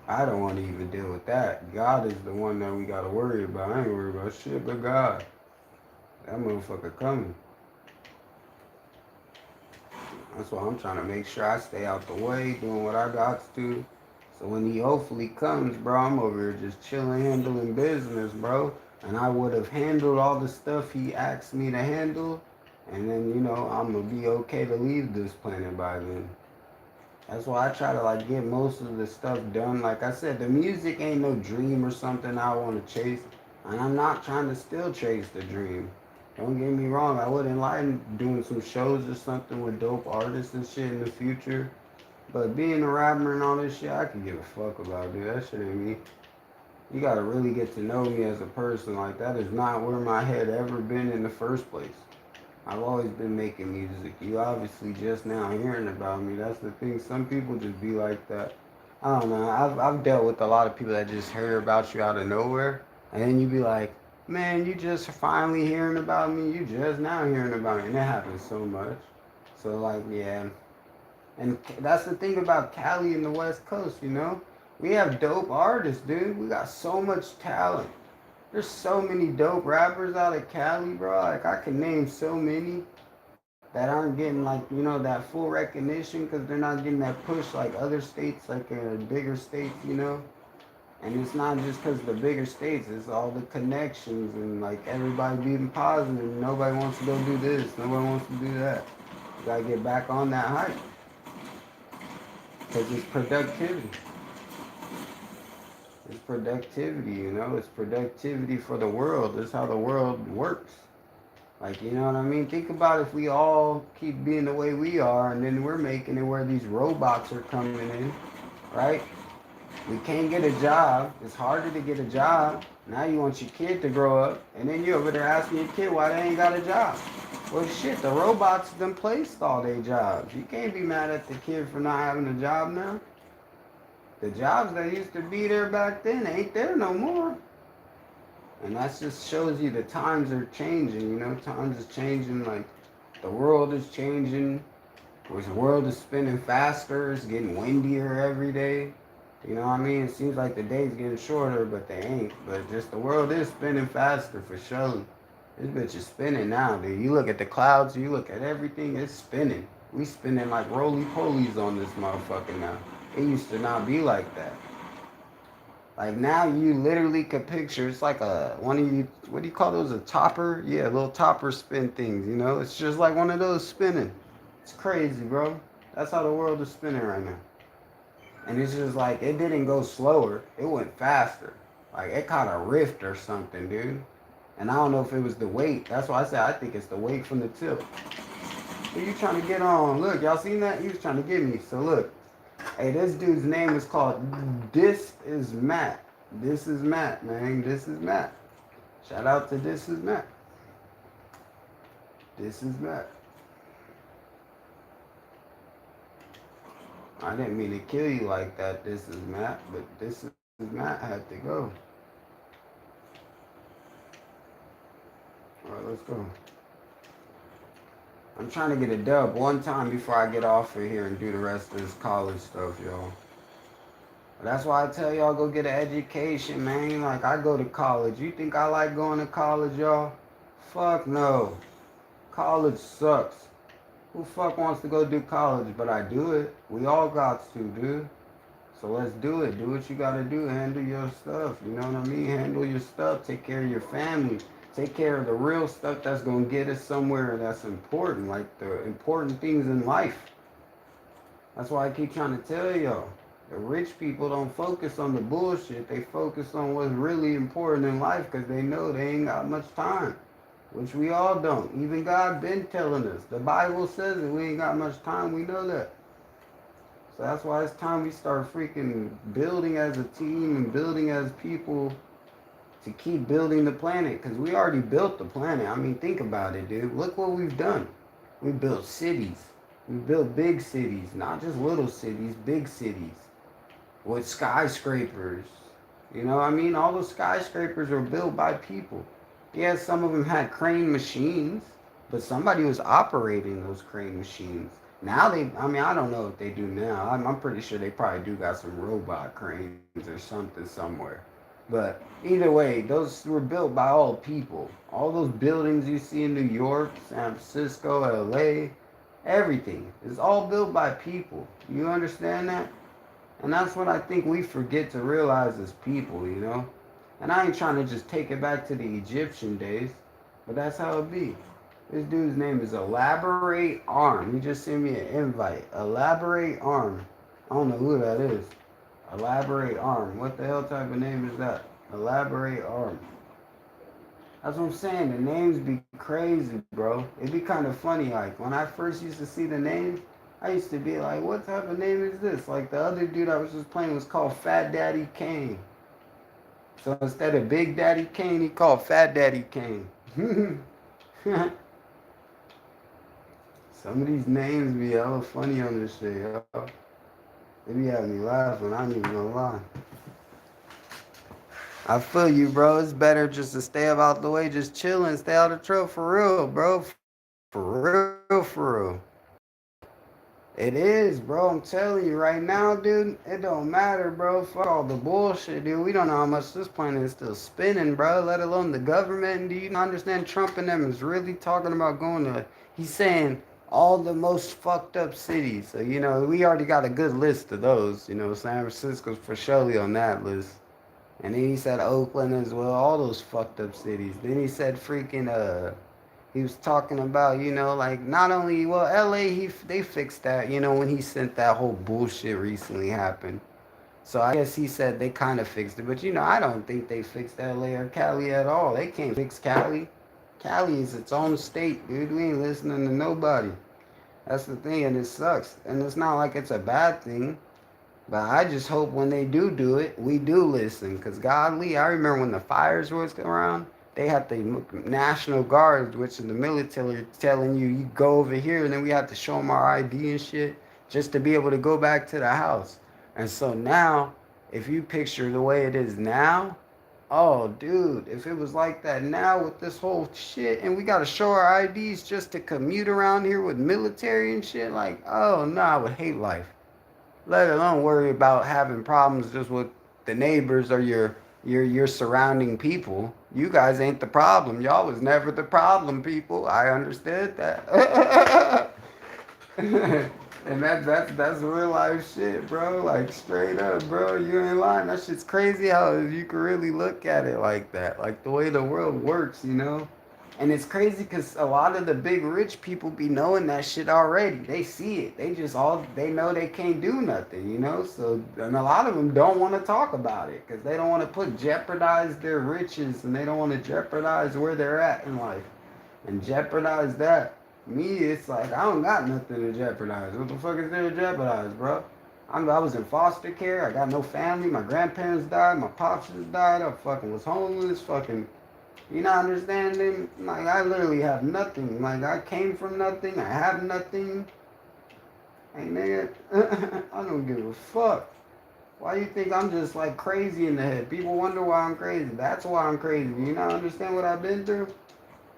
I don't want to even deal with that. God is the one that we got to worry about. I ain't worried about shit but God. That motherfucker coming. That's why I'm trying to make sure I stay out the way, doing what I got to do. So when he hopefully comes, bro, I'm over here just chilling, handling business, bro. And I would have handled all the stuff he asked me to handle. And then, I'm going to be okay to leave this planet by then. That's why I try to, like, get most of the stuff done. Like I said, the music ain't no dream or something I want to chase. And I'm not trying to still chase the dream. Don't get me wrong, I wouldn't mind doing some shows or something with dope artists and shit in the future. But being a rapper and all this shit, I can give a fuck about, dude. That shit ain't me. You gotta really get to know me as a person. Like, that is not where my head ever been in the first place. I've always been making music. You obviously just now hearing about me. That's the thing. Some people just be like that. I don't know. I've dealt with a lot of people that just hear about you out of nowhere. And then you be like, man, you just finally hearing about me. You just now hearing about me. And it happens so much. So, like, yeah. And that's the thing about Cali and the West Coast. We have dope artists, dude. We got so much talent. There's so many dope rappers out of Cali, bro. Like, I can name so many that aren't getting, like, that full recognition because they're not getting that push like other states, like bigger states. And it's not just because the bigger states, it's all the connections and, like, everybody being positive. Nobody wants to go do this. Nobody wants to do that. You got to get back on that hype because it's productivity. It's productivity. It's productivity for the world. That's how the world works. Like, you know what I mean? Think about if we all keep being the way we are and then we're making it where these robots are coming in, right? We can't get a job. It's harder to get a job. Now you want your kid to grow up and then you're over there asking your kid why they ain't got a job. Well, shit, the robots done placed all their jobs. You can't be mad at the kid for not having a job now. The jobs that used to be there back then ain't there no more. And that just shows you the times are changing, times is changing, like the world is changing. Which the world is spinning faster, it's getting windier every day. You know what I mean? It seems like the day's getting shorter, but they ain't. But just the world is spinning faster for sure. This bitch is spinning now, dude. You look at the clouds, you look at everything, it's spinning. We spinning like roly-polies on this motherfucker now. It used to not be like that. Like now you literally could picture, it's like a, one of you, what do you call those, a topper? Yeah, little topper spin things, you know? It's just like one of those spinning. It's crazy, bro. That's how the world is spinning right now. And it's just like, it didn't go slower, it went faster. Like it caught a rift or something, dude. And I don't know if it was the weight. That's why I said I think it's the weight from the tip. Who you trying to get on? Look, y'all seen that? He was trying to get me. So look. Hey, this dude's name is called This Is Matt. This is Matt, man. This is Matt. Shout out to This Is Matt. This is Matt. I didn't mean to kill you like that, This Is Matt, but This Is Matt had to go. Alright, let's go. I'm trying to get a dub one time before I get off of here and do the rest of this college stuff, y'all. That's why I tell y'all go get an education, man. Like, I go to college. You think I like going to college, y'all? Fuck no. College sucks. Who fuck wants to go do college? But I do it. We all got to, dude. So let's do it. Do what you gotta do. Handle your stuff. You know what I mean? Handle your stuff. Take care of your family. Take care of the real stuff that's gonna get us somewhere that's important. Like the important things in life. That's why I keep trying to tell y'all. The rich people don't focus on the bullshit. They focus on what's really important in life because they know they ain't got much time. Which we all don't. Even God been telling us. The Bible says that we ain't got much time. We know that. So that's why it's time we start freaking building as a team and building as people to keep building the planet. Because we already built the planet. I mean, think about it, dude. Look what we've done. We built cities. We built big cities. Not just little cities, big cities. With skyscrapers. You know what I mean? All those skyscrapers were built by people. Yeah, some of them had crane machines, but somebody was operating those crane machines. Now I mean, I don't know what they do now. I'm pretty sure they probably do got some robot cranes or something somewhere. But either way, those were built by all people. All those buildings you see in New York, San Francisco, LA, everything is all built by people. You understand that? And that's what I think we forget to realize as people, you know? And I ain't trying to just take it back to the Egyptian days, but that's how it be. This dude's name is Elaborate Arm. He just sent me an invite. Elaborate Arm. I don't know who that is. Elaborate Arm. What the hell type of name is that? Elaborate Arm. That's what I'm saying. The names be crazy, bro. It'd be kind of funny. Like, when I first used to see the names, I used to be like, what type of name is this? Like, the other dude I was just playing was called Fat Daddy Kane. So instead of Big Daddy Kane, he called Fat Daddy Kane. Some of these names be hella funny on this shit, yo. They be having me laughing. I ain't even gonna lie. I feel you, bro. It's better just to stay out the way, just chilling, stay out of trouble for real, bro. For real. It is, bro. I'm telling you right now, dude. It don't matter, bro. Fuck all the bullshit, dude. We don't know how much this planet is still spinning, bro. Let alone the government. Do you understand? Trump and them is really talking about going to. He's saying all the most fucked up cities. So you know, we already got a good list of those. You know, San Francisco's for surely on that list. And then he said Oakland as well. All those fucked up cities. Then he said freaking he was talking about, you know, like not only, well, LA, they fixed that, you know, when he sent that whole bullshit recently happened. So I guess he said they kind of fixed it. But, you know, I don't think they fixed LA or Cali at all. They can't fix Cali. Cali is its own state, dude. We ain't listening to nobody. That's the thing, and it sucks. And it's not like it's a bad thing. But I just hope when they do it, we do listen. Because godly, I remember when the fires was around, they had the National Guards, which is the military, telling you, you go over here, and then we have to show them our ID and shit, just to be able to go back to the house. And so now, if you picture the way it is now, Oh, dude, if it was like that now with this whole shit, and we gotta show our IDs just to commute around here with military and shit, like, oh no, I would hate life. Let alone worry about having problems just with the neighbors or your surrounding people. You guys ain't the problem. Y'all was never the problem, people. I understood that. And that's real life shit, bro. Like straight up, bro. You ain't lying. That shit's crazy how you can really look at it like that. Like the way the world works, you know? And it's crazy because a lot of the big rich people be knowing that shit already. They see it. They know they can't do nothing, you know? So, and a lot of them don't want to talk about it because they don't want to jeopardize their riches and they don't want to jeopardize where they're at in life and jeopardize that. Me, it's like, I don't got nothing to jeopardize. What the fuck is there to jeopardize, bro? I was in foster care. I got no family. My grandparents died. My pops just died. I fucking was homeless. Fucking you not understanding? Like, I literally have nothing. Like, I came from nothing. I have nothing. Hey, nigga, I don't give a fuck. Why you think I'm just, like, crazy in the head? People wonder why I'm crazy. That's why I'm crazy. You not understand what I've been through?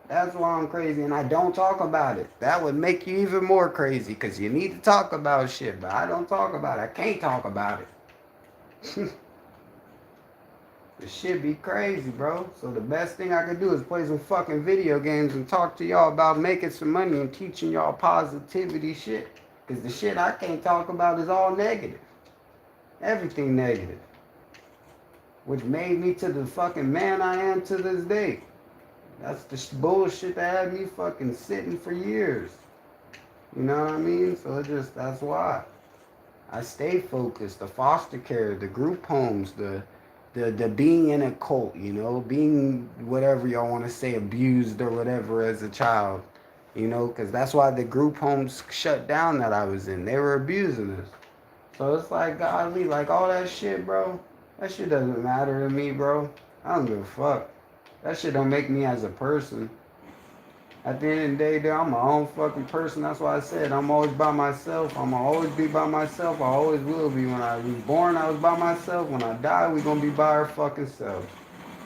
That's why I'm crazy, and I don't talk about it. That would make you even more crazy, because you need to talk about shit, but I don't talk about it. I can't talk about it. This shit be crazy, bro. So the best thing I could do is play some fucking video games and talk to y'all about making some money and teaching y'all positivity shit. Because the shit I can't talk about is all negative. Everything negative. Which made me to the fucking man I am to this day. That's the bullshit that had me fucking sitting for years. You know what I mean? So that's why. I stay focused. The foster care, the group homes, the being in a cult, you know, being whatever y'all want to say, abused or whatever as a child, you know, because that's why the group homes shut down that I was in. They were abusing us. So it's like, godly, like all that shit, bro. That shit doesn't matter to me, bro. I don't give a fuck. That shit don't make me as a person. At the end of the day, dude, I'm my own fucking person. That's why I said I'm always by myself. I'm gonna always be by myself. I always will be. When I was born, I was by myself. When I die, we gonna be by our fucking selves.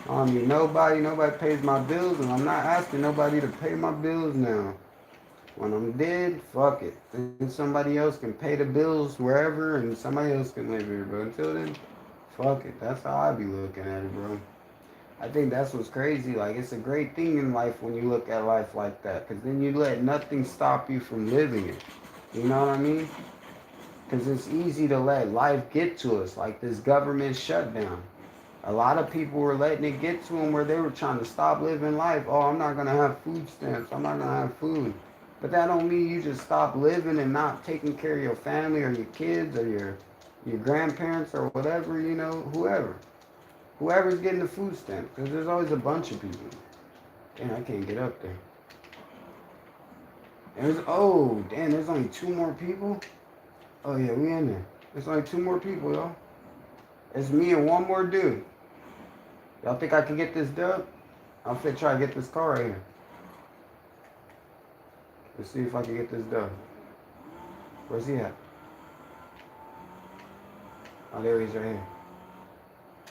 I don't need nobody. Nobody pays my bills, and I'm not asking nobody to pay my bills now. When I'm dead, fuck it. Then somebody else can pay the bills wherever, and somebody else can live here. But until then, fuck it. That's how I be looking at it, bro. I think that's what's crazy. Like, it's a great thing in life when you look at life like that. Because then you let nothing stop you from living it. You know what I mean? Because it's easy to let life get to us. Like this government shutdown. A lot of people were letting it get to them where they were trying to stop living life. Oh, I'm not going to have food stamps. I'm not going to have food. But that don't mean you just stop living and not taking care of your family or your kids or your grandparents or whatever, you know, whoever. Whoever's getting the food stamps, because there's always a bunch of people. Damn, I can't get up there. There's only 2 more people? Oh yeah, we in there. There's only 2 more people, y'all. It's me and 1 more dude. Y'all think I can get this dub? I'm finna try to get this car right here. Let's see if I can get this dub. Where's he at? Oh, there he is right here.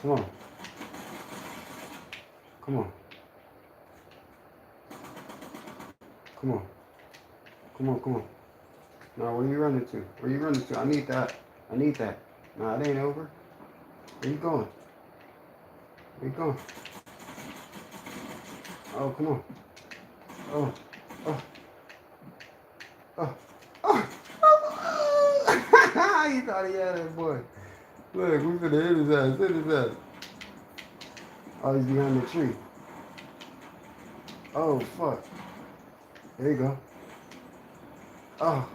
Come on. Come on. Come on. Come on, come on. No, where you running to? Where you running to? I need that. I need that. No, it ain't over. Where you going? Where you going? Oh, come on. Oh, oh, oh, oh. He thought he had that boy. Look, we finna hit his ass. Hit his ass. Oh, he's behind the tree. Oh, fuck. There you go. Oh,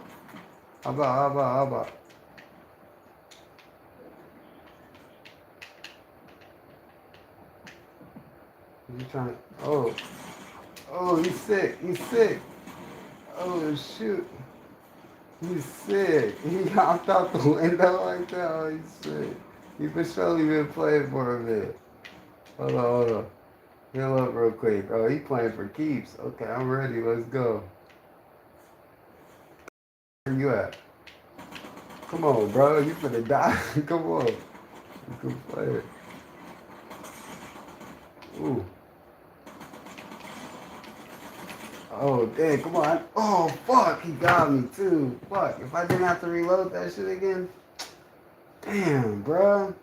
how about? He's trying to, he's sick. He's sick. Oh, shoot. He's sick. He hopped out the window like that. Oh, he's sick. He for surely been playing for a bit. Hold on. Heal up real quick. Oh, he playing for keeps. Okay, I'm ready. Let's go. Where you at? Come on, bro. You finna die. Come on. You can play it. Ooh. Oh, dang, come on. Oh, fuck, he got me, too. Fuck, if I didn't have to reload that shit again. Damn, bro.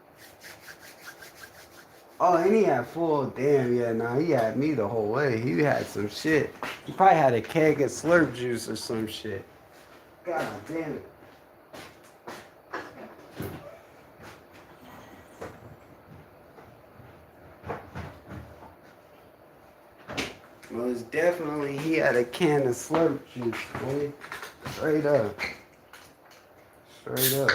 Oh, and he had full, damn, yeah, nah, he had me the whole way. He had some shit. He probably had a keg of slurp juice or some shit. God damn it. Well, it's definitely, he had a can of slurp juice, boy. Straight up. Straight up.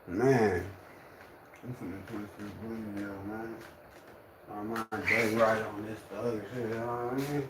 Man. I'm finna put this blue here, man. I might day right on this the other shit, you know what I mean?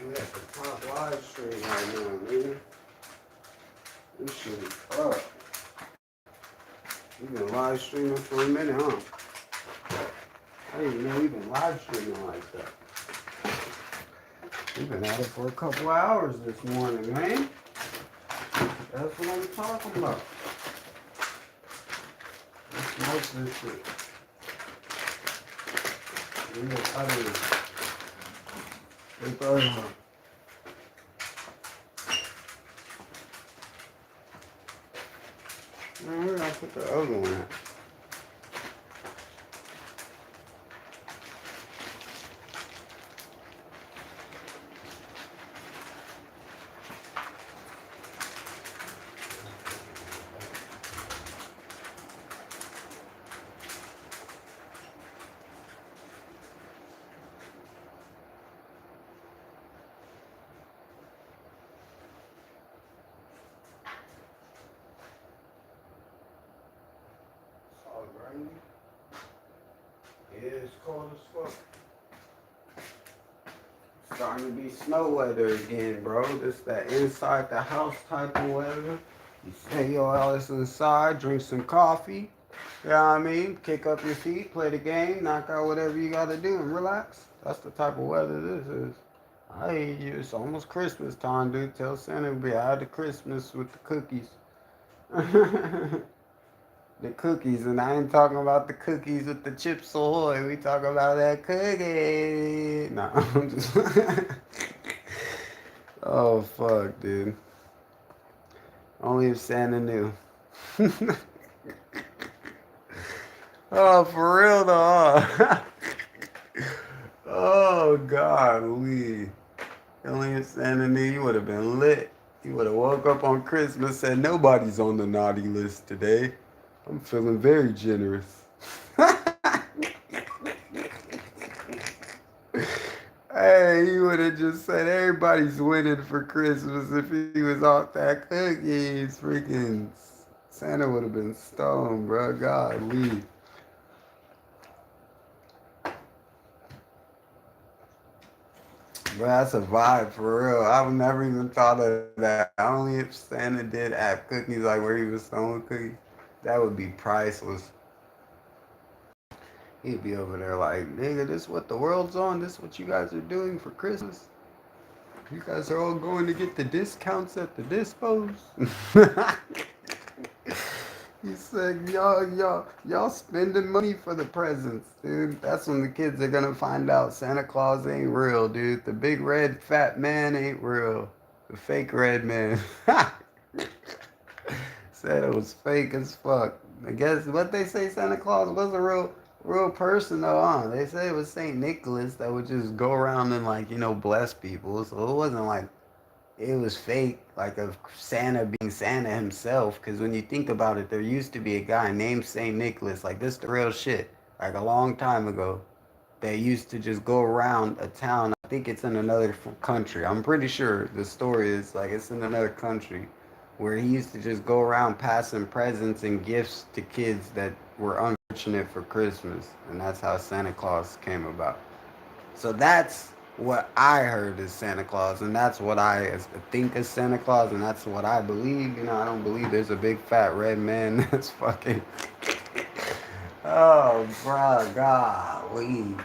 We at the top live stream right now, nigga. This shit is up. We've been live streaming for a minute, huh? I didn't even know we've been live streaming like that. We've been at it for a couple hours this morning, man. That's what I'm talking about. Let's smoke this shit. We get out of here. Take over. Man, where did I put the other one at? Yeah, it's cold as fuck. Starting to be snow weather again, bro. This that inside the house type of weather. You stay your ass inside, drink some coffee. You know what I mean? Kick up your feet, play the game, knock out whatever you gotta do, and relax. That's the type of weather this is. I hate you. It's almost Christmas time, dude. Tell Santa to be out of Christmas with the cookies. The cookies, and I ain't talking about the cookies with the Chips Ahoy. We talking about that cookie. Nah, I'm just. Oh fuck, dude. Only if Santa knew. Oh, for real though. Huh? Oh God, only if Santa knew, you would have been lit. You would have woke up on Christmas, said nobody's on the naughty list today. I'm feeling very generous. Hey, he would have just said everybody's winning for Christmas if he was off that cookies. Freaking Santa would have been stoned, bro. Golly. Bro, that's a vibe for real. I've never even thought of that. Only if Santa did have cookies like where he was stoned cookies, that would be priceless. He'd be over there like, nigga, this is what the world's on. This is what you guys are doing for Christmas. You guys are all going to get the discounts at the dispos. He said, y'all spending money for the presents, dude. That's when the kids are gonna find out Santa Claus ain't real, dude. The big red fat man ain't real. The fake red man. Said it was fake as fuck. I guess what they say Santa Claus was a real person though, huh? They say it was Saint Nicholas that would just go around and like, bless people. So it wasn't like it was fake, like of Santa being Santa himself. Because when you think about it, there used to be a guy named Saint Nicholas, like this the real shit, like a long time ago. They used to just go around a town. I think it's in another country. I'm pretty sure the story is like it's in another country, where he used to just go around passing presents and gifts to kids that were unfortunate for Christmas, and that's how Santa Claus came about. So that's what I heard is Santa Claus, and that's what I think is Santa Claus, and that's what I believe. I don't believe there's a big fat red man that's fucking. Oh, bro, golly.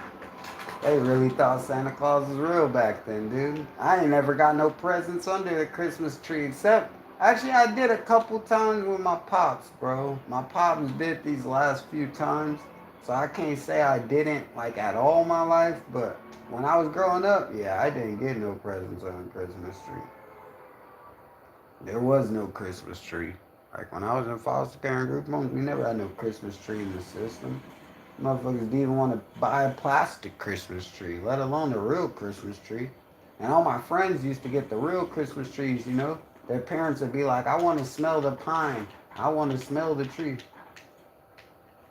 They really thought Santa Claus was real back then, dude. I ain't never got no presents under the Christmas tree except. Actually, I did a couple times with my pops, bro. My pops did these last few times. So I can't say I didn't, like, at all my life. But when I was growing up, yeah, I didn't get no presents on the Christmas tree. There was no Christmas tree. Like, when I was in foster care and group homes, we never had no Christmas tree in the system. Motherfuckers didn't even want to buy a plastic Christmas tree, let alone a real Christmas tree. And all my friends used to get the real Christmas trees. Their parents would be like, I want to smell the pine. I want to smell the tree.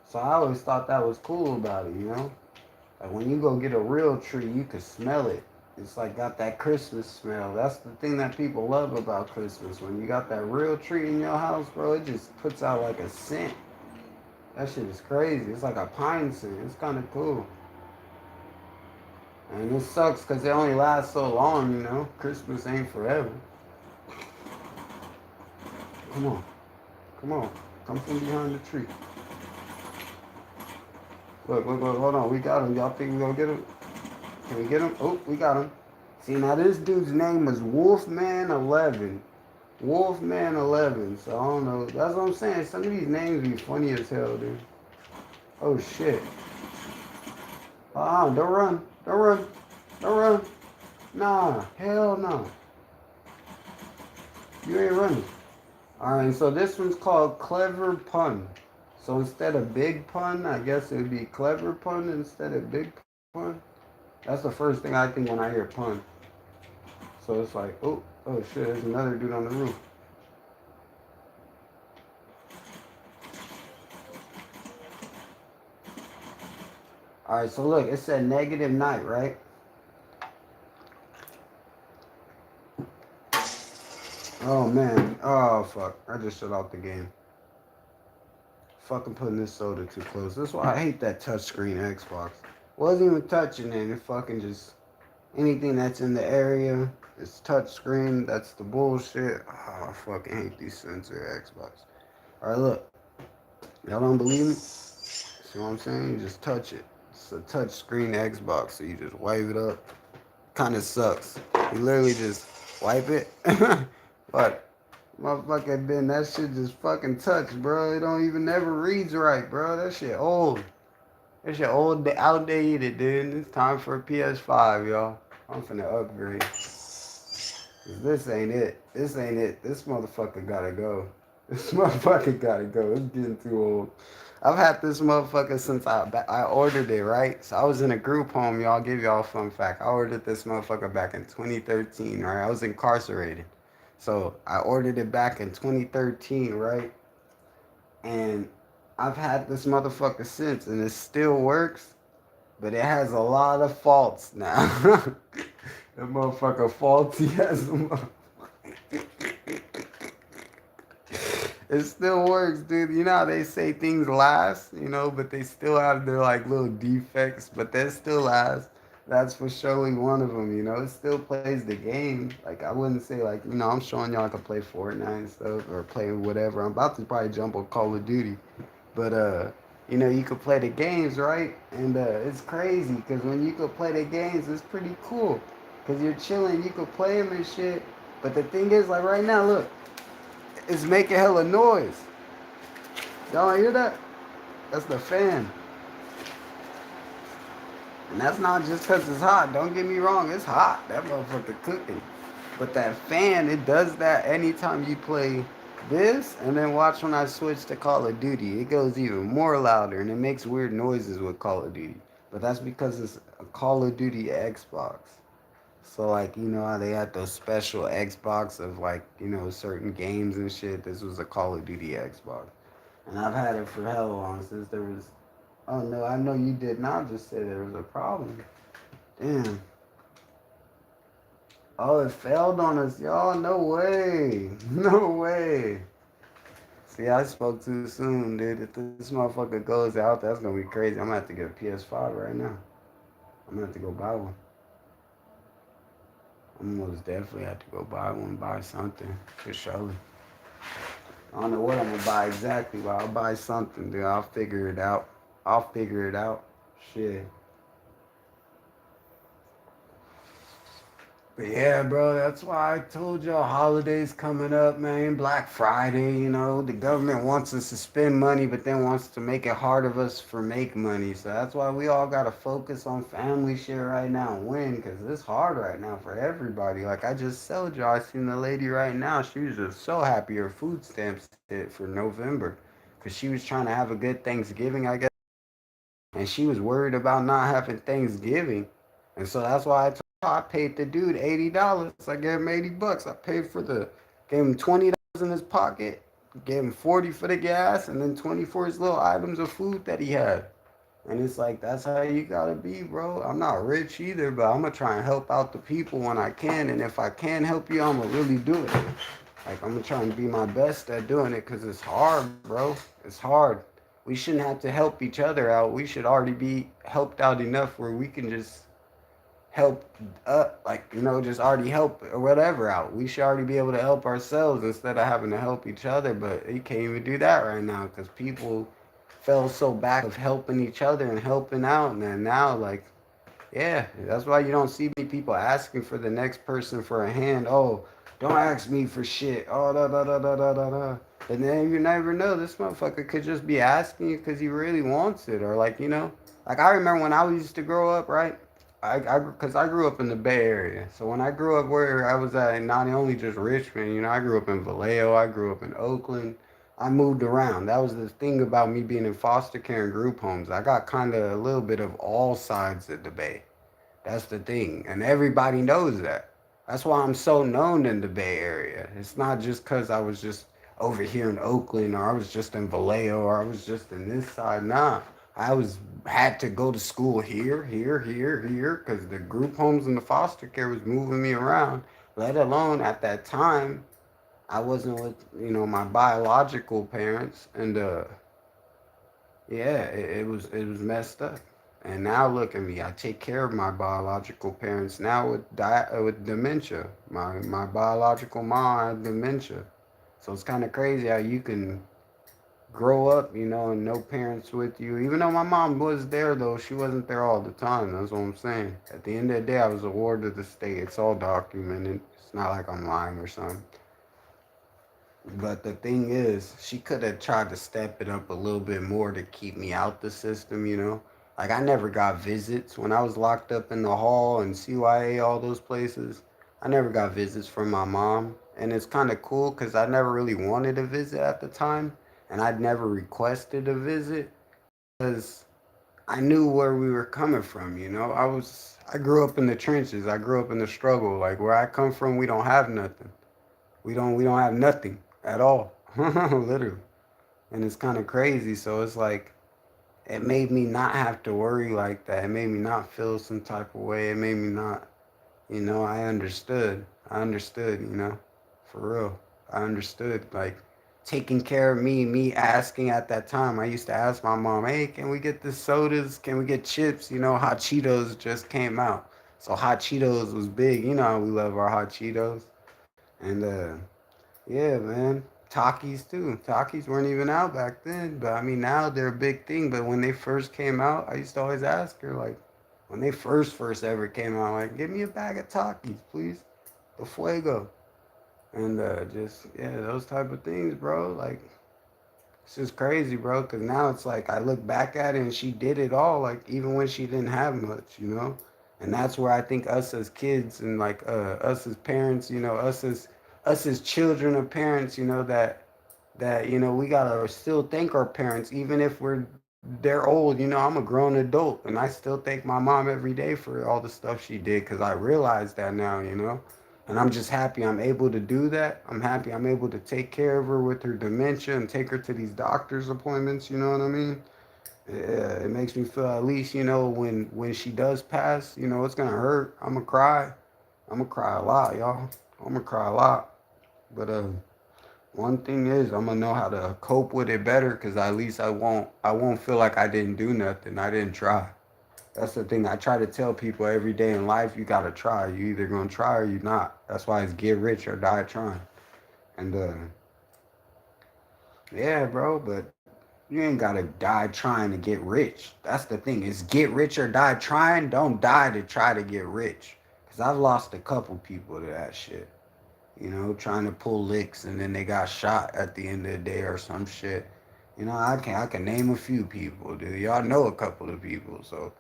So I always thought that was cool about it. Like when you go get a real tree, you can smell it. It's like got that Christmas smell. That's the thing that people love about Christmas. When you got that real tree in your house, bro, it just puts out like a scent. That shit is crazy. It's like a pine scent. It's kind of cool. And it sucks because it only lasts so long. Christmas ain't forever. Come on. Come on. Come from behind the tree. Look, hold on. We got him. Y'all think we gonna get him? Can we get him? Oh, we got him. See, now this dude's name was Wolfman11. Wolfman11. So I don't know. That's what I'm saying. Some of these names be funny as hell, dude. Oh, shit. Don't run. Don't run. Don't run. Nah. Hell no. You ain't running. Alright, so this one's called Clever Pun. So instead of Big Pun, I guess it would be Clever Pun instead of Big Pun. That's the first thing I think when I hear pun. So it's like, oh shit, there's another dude on the roof. Alright, so look, it said negative night, right? Oh man, oh fuck, I just shut off the game. Fucking putting this soda too close. That's why I hate that touchscreen Xbox. Wasn't even touching it, it fucking just, anything that's in the area, it's touchscreen, that's the bullshit. Oh, I fucking hate these sensor Xbox. Alright, look. Y'all don't believe me? See what I'm saying? You just touch it. It's a touchscreen Xbox, so you just wipe it up. Kinda sucks. You literally just wipe it. But motherfucker Ben, that shit just fucking touch, bro. It don't even never reads right, bro. That shit old. That shit old, outdated, dude. It's time for a PS5, y'all. I'm finna upgrade. This ain't it. This ain't it. This motherfucker gotta go. This motherfucker gotta go. It's getting too old. I've had this motherfucker since I ordered it, right? So I was in a group home, y'all. I'll give y'all a fun fact. I ordered this motherfucker back in 2013, right? I was incarcerated. So I ordered it back in 2013, right? And I've had this motherfucker since, and it still works, but it has a lot of faults now. The motherfucker faulty as a motherfucker. It still works, dude. You know how they say things last, but they still have their like little defects, but they still last. That's for surely one of them, It still plays the game. Like, I wouldn't say, like, I'm showing y'all I can play Fortnite and stuff or play whatever. I'm about to probably jump on Call of Duty. But, you could play the games, right? And it's crazy because when you could play the games, it's pretty cool. Because you're chilling, you could play them and shit. But the thing is, like, right now, look. It's making hella noise. Y'all hear that? That's the fan. And that's not just because it's hot. Don't get me wrong, it's hot. That motherfucker cooking. But that fan, it does that anytime you play this, and then watch when I switch to Call of Duty. It goes even more louder, and it makes weird noises with Call of Duty. But that's because it's a Call of Duty Xbox. So like, you know how they had those special Xbox of like, you know, certain games and shit. This was a Call of Duty Xbox. And I've had it for hell long since there was. Oh no, I know you did not just say there was a problem. Damn. Oh, it failed on us, y'all. No way. No way. See, I spoke too soon, dude. If this motherfucker goes out, that's gonna be crazy. I'm gonna have to get a PS5 right now. I'm gonna have to go buy one. I'm most definitely have to go buy one, buy something for sure. I don't know what I'm gonna buy exactly, but I'll buy something, dude. I'll figure it out. I'll figure it out. Shit. But yeah, bro, that's why I told y'all holidays coming up, man. Black Friday, you know, the government wants us to spend money, but then wants to make it hard of us for make money. So that's why we all gotta focus on family shit right now and win, because it's hard right now for everybody. Like I just told y'all, I seen the lady right now. She was just so happy her food stamps hit for November, because she was trying to have a good Thanksgiving, I guess, and she was worried about not having Thanksgiving, and so that's why I paid the dude $80. I gave him $80. I paid for the, gave him $20 in his pocket, gave him 40 for the gas, and then 20 for his little items of food that he had. And it's like that's how you gotta be, bro. I'm not rich either, but I'm gonna try and help out the people when I can, and if I can help you, I'm gonna really do it. Like I'm gonna try and be my best at doing it, cause it's hard, bro. It's hard. We shouldn't have to help each other out. We should already be helped out enough where we can just help like you know just already help or whatever out. We should already be able to help ourselves instead of having to help each other, but you can't even do that right now because people fell so back of helping each other and helping out, and then now like yeah, that's why you don't see many people asking for the next person for a hand. Oh, don't ask me for shit. Oh, da da da da da da da. And then you never know. This motherfucker could just be asking you because he really wants it, or like you know, like I remember when I used to grow up, right? Cause I grew up in the Bay Area. So when I grew up where I was at, not only just Richmond, you know, I grew up in Vallejo, I grew up in Oakland. I moved around. That was the thing about me being in foster care and group homes. I got kind of a little bit of all sides of the Bay. That's the thing. And everybody knows that. That's why I'm so known in the Bay Area. It's not just because I was just over here in Oakland or I was just in Vallejo or I was just in this side. Nah, I was had to go to school here, because the group homes and the foster care was moving me around. Let alone at that time, I wasn't with my biological parents, and yeah, it was messed up. And now look at me. I take care of my biological parents now with dementia. My biological mom had dementia. So it's kind of crazy how you can grow up, and no parents with you. Even though my mom was there though, she wasn't there all the time. That's what I'm saying. At the end of the day, I was a ward of the state. It's all documented. It's not like I'm lying or something. But the thing is, she could have tried to step it up a little bit more to keep me out the system. Like I never got visits when I was locked up in the hall and CYA, all those places. I never got visits from my mom. And it's kind of cool because I never really wanted a visit at the time. And I'd never requested a visit because I knew where we were coming from. I grew up in the trenches. I grew up in the struggle. Like where I come from, we don't have nothing. We don't have nothing at all. Literally. And it's kind of crazy. So it's like it made me not have to worry like that. It made me not feel some type of way. It made me not, I understood. I understood, for real. I understood like taking care of me asking at that time. I used to ask my mom, "Hey, can we get the sodas? Can we get chips?" Hot Cheetos just came out. So Hot Cheetos was big. You know how we love our Hot Cheetos. And yeah, man. Takis too. Takis weren't even out back then, but I mean now they're a big thing. But when they first came out, I used to always ask her like, when they first ever came out, like, give me a bag of Takis, please, the Fuego, and just yeah, those type of things, bro. Like It's just crazy, bro. Cause now it's like I look back at it and she did it all, like even when she didn't have much, you know. And that's where I think us as kids and like us as parents, you know, us as children of parents, you know, that you know we gotta still thank our parents even if they're old. You know, I'm a grown adult and I still thank my mom every day for all the stuff she did because I realize that now, you know. And I'm just happy I'm able to do that. I'm happy I'm able to take care of her with her dementia and take her to these doctor's appointments, you know what I mean. Yeah, it makes me feel at least, you know, when she does pass, you know, it's gonna hurt. I'm gonna cry. I'm gonna cry a lot, y'all. I'm gonna cry a lot. But one thing is, I'm gonna know how to cope with it better, cause at least I won't feel like I didn't do nothing. I didn't try. That's the thing. I try to tell people every day in life, you gotta try. You either gonna try or you not. That's why it's get rich or die trying. And yeah, bro. But you ain't gotta die trying to get rich. That's the thing. It's get rich or die trying. Don't die to try to get rich. Cause I've lost a couple people to that shit. You know, trying to pull licks and then they got shot at the end of the day or some shit. You know, I can name a few people, dude. Y'all know a couple of people, so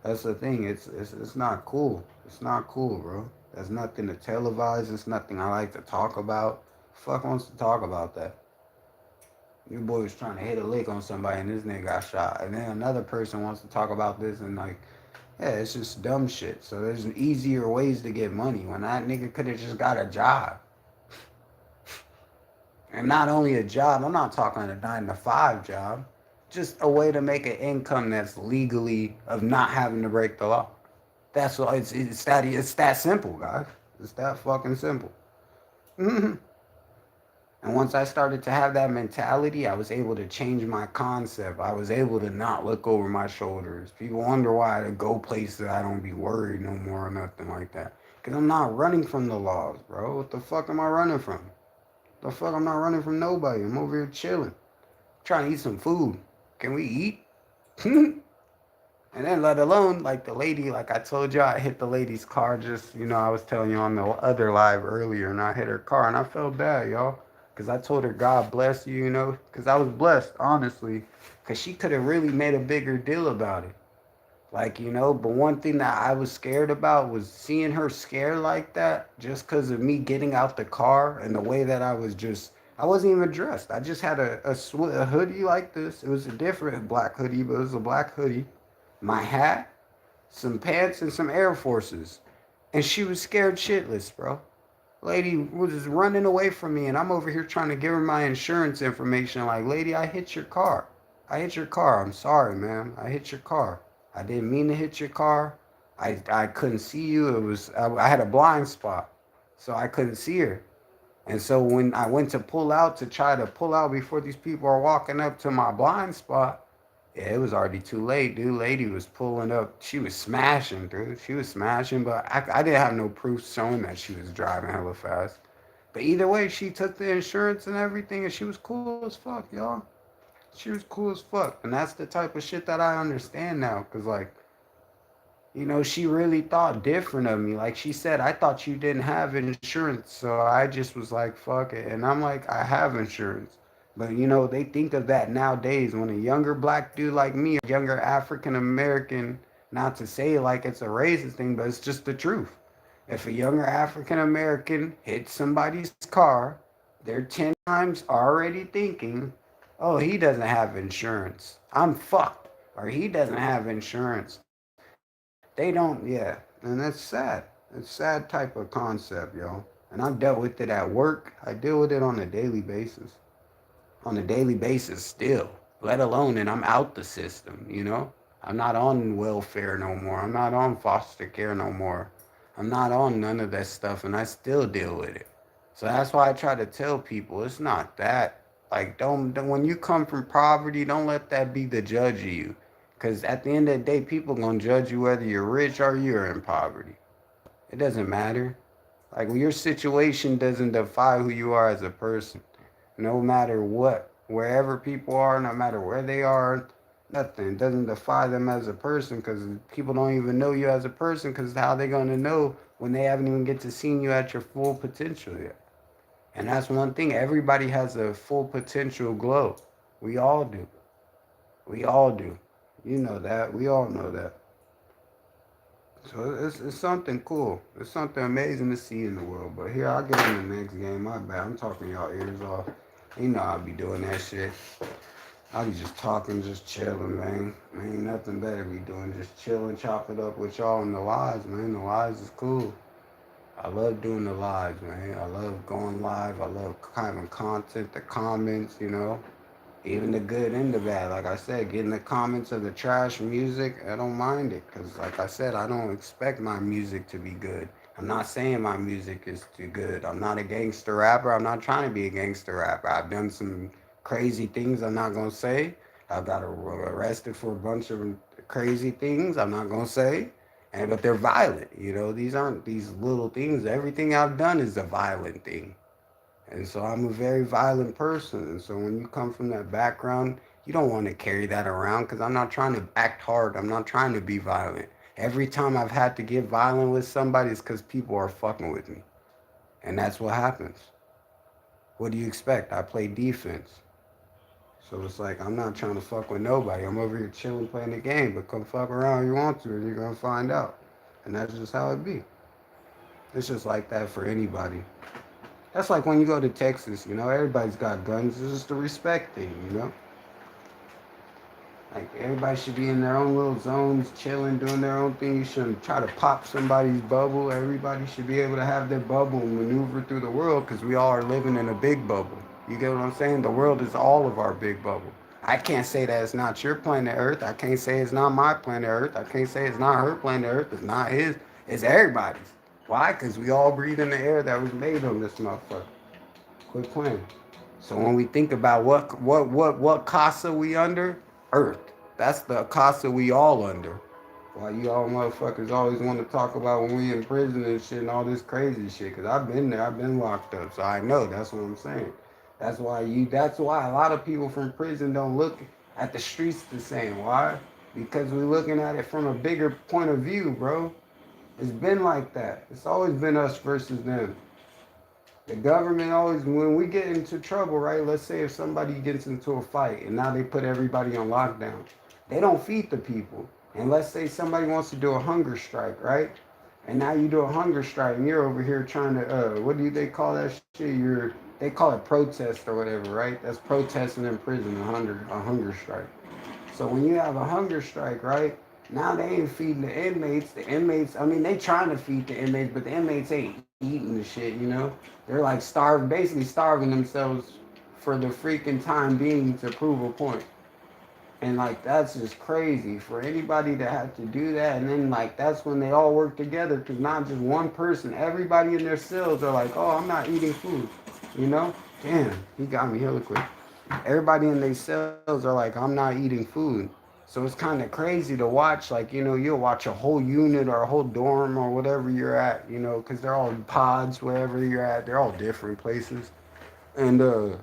that's the thing. It's not cool. It's not cool, bro. There's nothing to televise. It's nothing I like to talk about. Fuck wants to talk about that. Your boy was trying to hit a lick on somebody and this nigga got shot, and then another person wants to talk about this and like, yeah, it's just dumb shit. So there's easier ways to get money when that nigga could have just got a job. And not only a job, I'm not talking a 9 to 5 job, just a way to make an income that's legally of not having to break the law. That's what it's that simple, guys. It's that fucking simple. And once I started to have that mentality, I was able to change my concept. I was able to not look over my shoulders. People wonder why I go places I don't be worried no more or nothing like that. Because I'm not running from the laws, bro. What the fuck am I running from? The fuck, I'm not running from nobody. I'm over here chilling, trying to eat some food. Can we eat? And then let alone like the lady, like I told you, I hit the lady's car just, you know, I was telling you on the other live earlier, and I hit her car, and I felt bad, y'all, because I told her, God bless you, you know, because I was blessed, honestly, because she could have really made a bigger deal about it. Like, you know, but one thing that I was scared about was seeing her scared like that just because of me getting out the car and the way that I wasn't even dressed. I just had a hoodie like this. It was a different black hoodie, but it was a black hoodie. My hat, some pants, and some Air Forces. And she was scared shitless, bro. Lady was running away from me, and I'm over here trying to give her my insurance information. Like, lady, I hit your car. I hit your car. I'm sorry, ma'am. I hit your car. I didn't mean to hit your car. I couldn't see you. I had a blind spot, so I couldn't see her. And so when I went to pull out to try to pull out before these people are walking up to my blind spot, yeah, it was already too late, dude. Lady was pulling up. She was smashing, dude. She was smashing, but I didn't have no proof showing that she was driving hella fast. But either way, she took the insurance and everything, and she was cool as fuck, y'all. She was cool as fuck. And that's the type of shit that I understand now. Because, like, you know, she really thought different of me. Like she said, I thought you didn't have insurance. So I just was like, fuck it. And I'm like, I have insurance. But, you know, they think of that nowadays when a younger black dude like me, a younger African American, not to say like it's a racist thing, but it's just the truth. If a younger African American hits somebody's car, they're 10 times already thinking, oh, he doesn't have insurance. I'm fucked. Or he doesn't have insurance. They don't, yeah. And that's sad. It's sad type of concept, yo. And I've dealt with it at work. I deal with it on a daily basis. On a daily basis still, let alone, and I'm out the system, you know? I'm not on welfare no more. I'm not on foster care no more. I'm not on none of that stuff, and I still deal with it. So that's why I try to tell people it's not that. Like, don't when you come from poverty, don't let that be the judge of you. Because at the end of the day, people going to judge you whether you're rich or you're in poverty. It doesn't matter. Like, your situation doesn't define who you are as a person. No matter what, wherever people are, no matter where they are, nothing. It doesn't define them as a person because people don't even know you as a person because how they going to know when they haven't even get to see you at your full potential yet? And that's one thing. Everybody has a full potential glow. We all do. We all do. You know that. We all know that. So it's something cool. It's something amazing to see in the world. But here, I'll get in the next game. My bad. I'm talking y'all ears off. You know I'll be doing that shit. I'll be just talking, just chilling, man. Ain't nothing better be doing. Just chilling, chop it up with y'all in the lives, man. The lives is cool. I love doing the lives, man. I love going live. I love having content, the comments, you know. Even the good and the bad. Like I said, getting the comments of the trash music, I don't mind it. Because, like I said, I don't expect my music to be good. I'm not saying my music is too good. I'm not a gangster rapper. I'm not trying to be a gangster rapper. I've done some crazy things I'm not going to say. I got arrested for a bunch of crazy things I'm not going to say. But they're violent. You know, these aren't these little things. Everything I've done is a violent thing. And so I'm a very violent person. And so when you come from that background, you don't want to carry that around because I'm not trying to act hard. I'm not trying to be violent. Every time I've had to get violent with somebody, it's because people are fucking with me. And that's what happens. What do you expect? I play defense. So it's like I'm not trying to fuck with nobody. I'm over here chilling playing the game, but come fuck around if you want to and you're gonna find out. And that's just how it be. It's just like that for anybody. That's like when you go to Texas, you know, everybody's got guns. It's just a respect thing, you know? Like everybody should be in their own little zones, chilling, doing their own thing. You shouldn't try to pop somebody's bubble. Everybody should be able to have their bubble and maneuver through the world because we all are living in a big bubble. You get what I'm saying? The world is all of our big bubble. I can't say that it's not your planet Earth. I can't say it's not my planet Earth. I can't say it's not her planet Earth. It's not his. It's everybody's. Why? Because we all breathe in the air that was made on this motherfucker. Quit playing. So when we think about what casa we under, Earth. That's the casa we all under. Why you all motherfuckers always want to talk about when we in prison and shit and all this crazy shit? Cause I've been there, I've been locked up, so I know. That's what I'm saying. That's why you. That's why a lot of people from prison don't look at the streets the same. Why? Because we're looking at it from a bigger point of view, bro. It's been like that. It's always been us versus them. The government always, when we get into trouble, right? Let's say if somebody gets into a fight and now they put everybody on lockdown, they don't feed the people. And let's say somebody wants to do a hunger strike, right? And now you do a hunger strike and you're over here trying to, what do they call that shit? They call it protest or whatever, right? That's protesting in prison, a hunger strike. So when you have a hunger strike, right? Now they ain't feeding the inmates. The inmates, I mean, they trying to feed the inmates, but the inmates ain't eating the shit, you know? They're like basically starving themselves for the freaking time being to prove a point. And like that's just crazy for anybody to have to do that. And then like that's when they all work together because not just one person, everybody in their cells are like, oh, I'm not eating food, you know? Damn, he got me hella quick. Everybody in their cells are like, I'm not eating food. So it's kind of crazy to watch. Like, you know, you'll watch a whole unit or a whole dorm or whatever you're at, you know, because they're all in pods, wherever you're at. They're all different places. And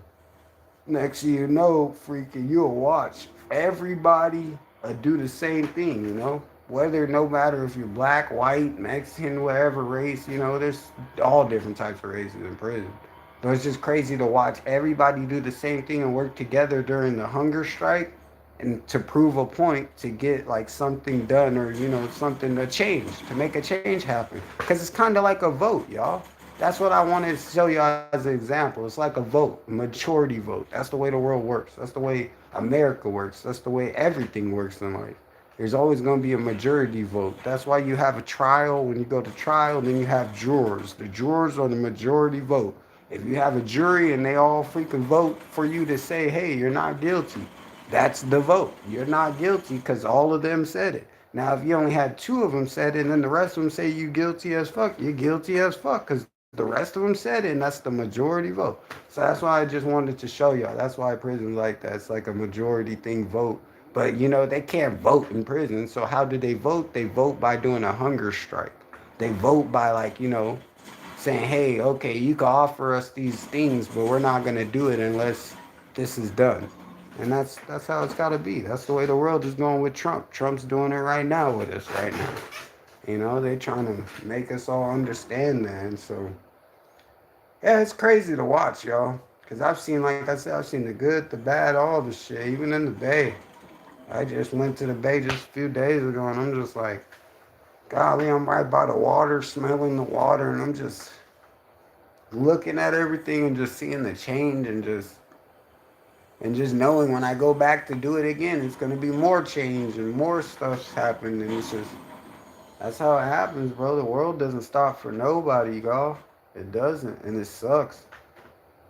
next thing you know, freaking, you'll watch everybody do the same thing, you know? Whether, no matter if you're black, white, Mexican, whatever race, you know, there's all different types of races in prison. But it's just crazy to watch everybody do the same thing and work together during the hunger strike and to prove a point to get like something done or, you know, something to change, to make a change happen. Because it's kind of like a vote, y'all. That's what I wanted to show you as an example. It's like a vote, a majority vote. That's the way the world works. That's the way America works. That's the way everything works in life. There's always going to be a majority vote. That's why you have a trial. When you go to trial, then you have jurors. The jurors are the majority vote. If you have a jury and they all freaking vote for you to say, hey, you're not guilty, that's the vote. You're not guilty because all of them said it. Now, if you only had two of them said it and then the rest of them say you guilty as fuck, you're guilty as fuck because the rest of them said it and that's the majority vote. So that's why I just wanted to show y'all. That's why prison's like that. It's like a majority thing vote. But, you know, they can't vote in prison. So how do they vote? They vote by doing a hunger strike. They vote by, like, you know, saying, hey, okay, you can offer us these things, but we're not going to do it unless this is done. And that's how it's got to be. That's the way the world is going with Trump. Trump's doing it right now with us right now. You know, they trying to make us all understand that. And so, yeah, it's crazy to watch, y'all. Because I've seen, like I said, I've seen the good, the bad, all the shit, even in the Bay. I just went to the Bay just a few days ago, and I'm just like, golly, I'm right by the water, smelling the water, and I'm just looking at everything and just seeing the change and just knowing when I go back to do it again, it's gonna be more change and more stuff's happening. And it's just that's how it happens, bro. The world doesn't stop for nobody, y'all. It doesn't, and it sucks.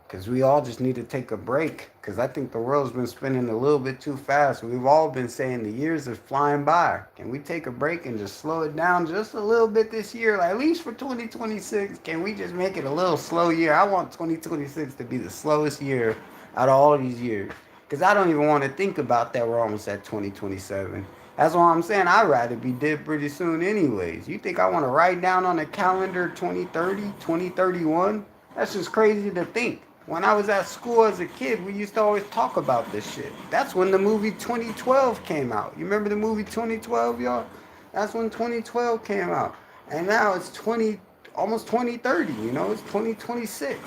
Because we all just need to take a break. Because I think the world's been spinning a little bit too fast. We've all been saying the years are flying by. Can we take a break and just slow it down just a little bit this year? Like, at least for 2026, can we just make it a little slow year? I want 2026 to be the slowest year out of all these years. Because I don't even want to think about that we're almost at 2027. That's why I'm saying I'd rather be dead pretty soon anyways. You think I want to write down on the calendar 2030, 2031? That's just crazy to think. When I was at school as a kid, we used to always talk about this shit. That's when the movie 2012 came out. You remember the movie 2012, y'all? That's when 2012 came out. And now it's 20, almost 2030, you know? It's 2026.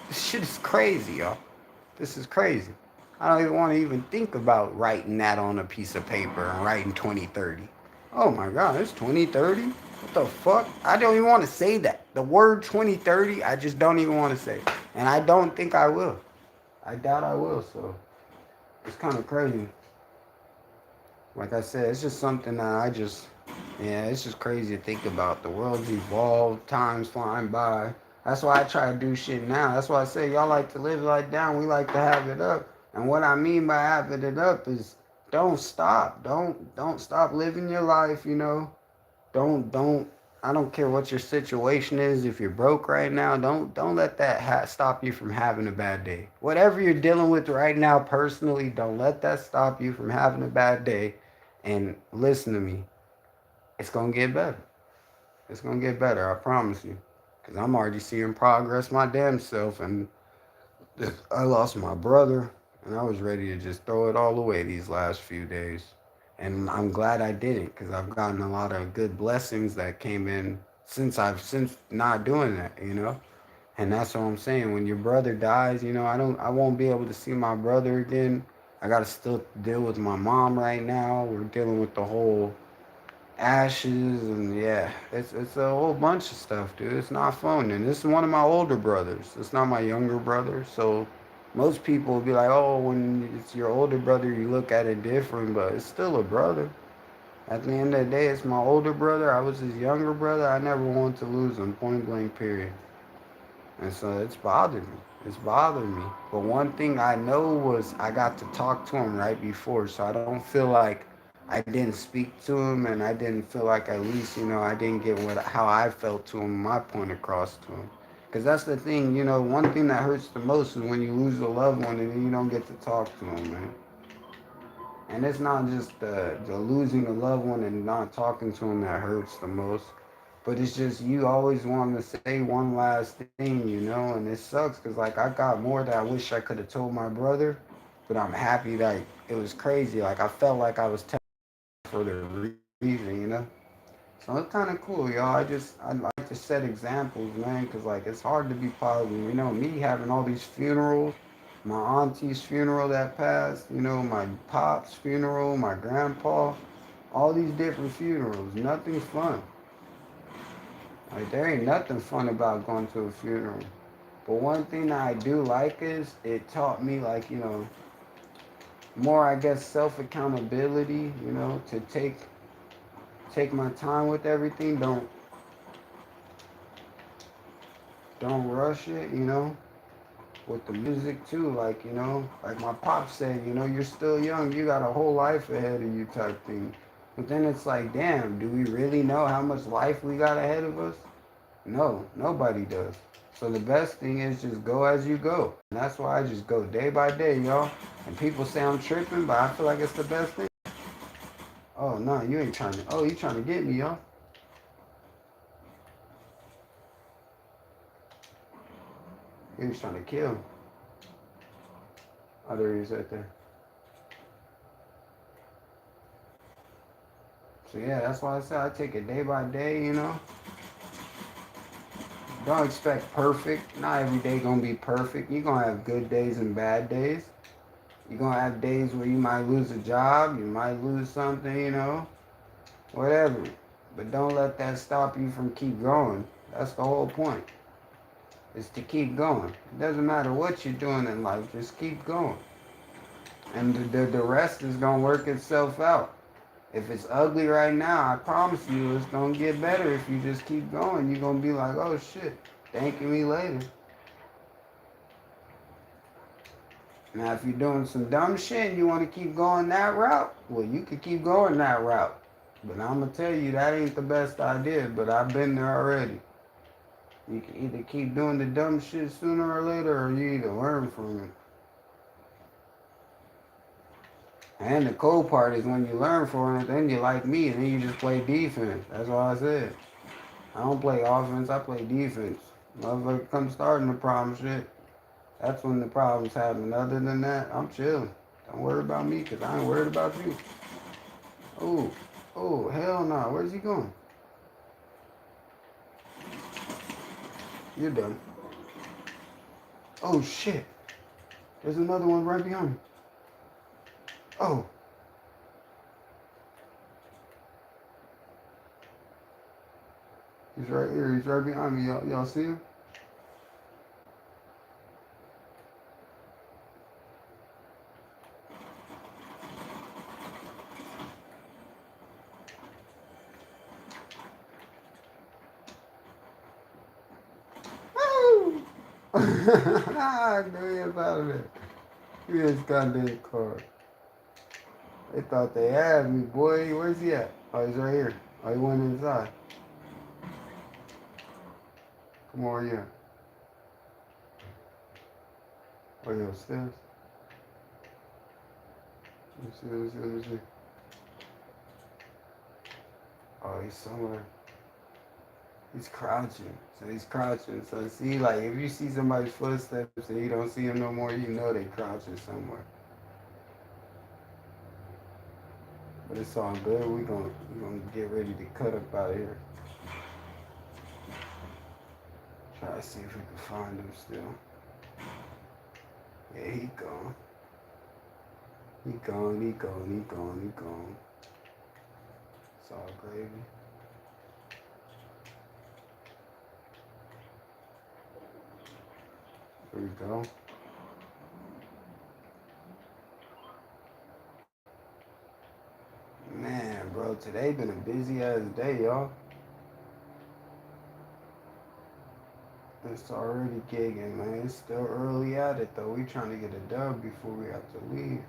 This shit is crazy, y'all. This is crazy. I don't even want to even think about writing that on a piece of paper and writing 2030. Oh my God, it's 2030? What the fuck? I don't even want to say that. The word 2030, I just don't even want to say. And I don't think I will. I doubt I will, so it's kind of crazy. Like I said, it's just something that yeah, it's just crazy to think about. The world's evolved, time's flying by. That's why I try to do shit now. That's why I say y'all like to live like down. We like to have it up. And what I mean by having it up is don't stop. Don't stop living your life, you know. Don't I don't care what your situation is. If you're broke right now, don't let that stop you from having a bad day. Whatever you're dealing with right now personally, don't let that stop you from having a bad day. And listen to me, it's gonna get better. It's gonna get better. I promise you. Cause I'm already seeing progress my damn self, and I lost my brother, and I was ready to just throw it all away these last few days. And I'm glad I didn't, because I've gotten a lot of good blessings that came in since not doing that, you know. And that's what I'm saying. When your brother dies, you know, I won't be able to see my brother again. I gotta still deal with my mom right now. We're dealing with the whole ashes, and yeah, it's a whole bunch of stuff, dude. It's not fun. And this is one of my older brothers. It's not my younger brother. So most people will be like, oh, when it's your older brother, you look at it different, but it's still a brother. At the end of the day, it's my older brother. I was his younger brother. I never wanted to lose him, point blank, period. And so it's bothered me. It's bothered me. But one thing I know was I got to talk to him right before, so I don't feel like I didn't speak to him, and I didn't feel like at least, you know, I didn't get how I felt to him, my point across to him. Because that's the thing, you know, one thing that hurts the most is when you lose a loved one and then you don't get to talk to them, man. And it's not just the losing a loved one and not talking to them that hurts the most. But it's just you always want to say one last thing, you know, and it sucks because like I got more that I wish I could have told my brother, but I'm happy that it was crazy. Like I felt like I was telling for the reason, you know. So it's kind of cool, y'all. I like to set examples, man, because like it's hard to be positive. You know, me having all these funerals, my auntie's funeral that passed, you know, my pop's funeral, my grandpa, all these different funerals. Nothing's fun. Like there ain't nothing fun about going to a funeral. But one thing that I do like is it taught me like, you know, more I guess self accountability, you know, to take my time with everything. Don't rush it, you know. With the music too, like, you know, like my pop said, you know, you're still young, you got a whole life ahead of you type thing. But then it's like, damn, do we really know how much life we got ahead of us? No, nobody does. So the best thing is just go as you go. And that's why I just go day by day, y'all. And people say I'm tripping, but I feel like it's the best thing. Oh, no, you ain't trying to. Oh, you trying to get me, y'all. You was trying to kill. Oh, there he is right there. So, yeah, that's why I say I take it day by day, you know. Don't expect perfect. Not every day gonna be perfect. You're gonna have good days and bad days. You're gonna have days where you might lose a job, you might lose something, whatever. But don't let that stop you from keep going. That's the whole point. Is to keep going. It doesn't matter what you're doing in life, just keep going. And the rest is gonna work itself out. If it's ugly right now, I promise you it's gonna get better if you just keep going. You're gonna be like, oh shit, thanking me later. Now, if you're doing some dumb shit and you want to keep going that route, well, you could keep going that route. But I'm going to tell you, that ain't the best idea, but I've been there already. You can either keep doing the dumb shit sooner or later, or you either learn from it. And the cool part is when you learn from it, then you like me, and then you just play defense. That's all I said. I don't play offense, I play defense. Motherfucker come starting the problem shit. That's when the problems happen. Other than that, I'm chilling. Don't worry about me, because I ain't worried about you. Oh, oh, hell no. Where's he going? You're done. Oh, shit. There's another one right behind me. Oh. He's right here. He's right behind me. Y'all see him? Woo! Go ahead out of there. He just got that car. They thought they had me, boy. Where's he at? Oh, he's right here. Oh, he went inside. Come over here. Oh, you upstairs? Let me see. Oh, he's somewhere. He's crouching. So he's crouching. So see, like, if you see somebody's footsteps and you don't see him no more, you know they crouching somewhere. But it's all good. We gonna get ready to cut up out of here. Try to see if we can find him still. Yeah, he gone. He gone. It's all gravy. Here we go. Man, bro, today been a busy ass day, y'all. It's already gigging, man. It's still early at it, though. We trying to get a dub before we have to leave.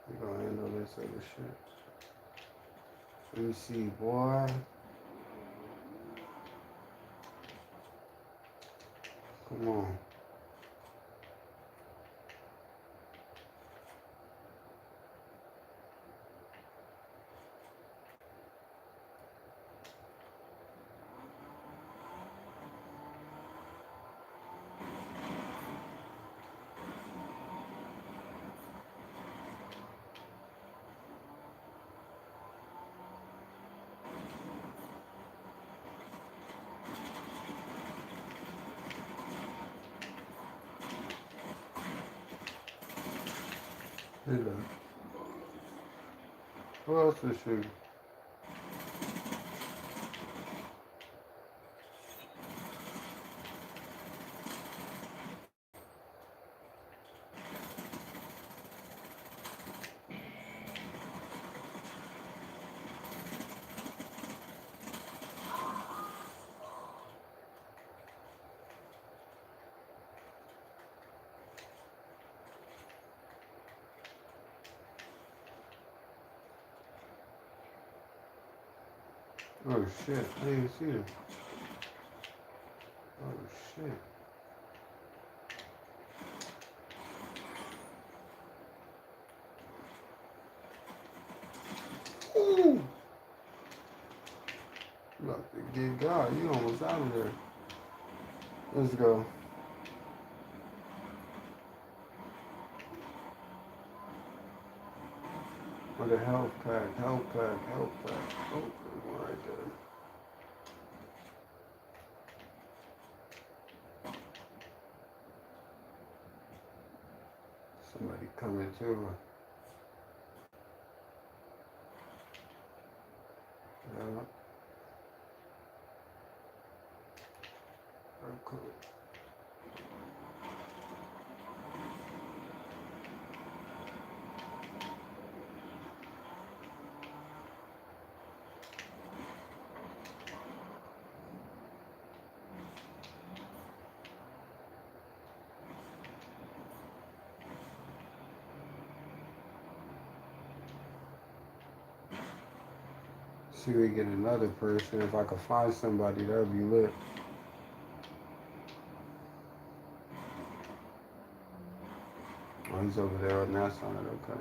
We gonna handle this other shit. Let me see, boy. Come on. Who else is shooting? Oh shit, I didn't see it. Oh shit. Ooh! You about to get God. You almost out of there. Let's go. Or the health pack, health pack, health pack. Oh, there's one right there. Somebody coming too. Yeah, real quick. See, we get another person. If I could find somebody, that'd be lit. Oh, he's over there on that side. Okay.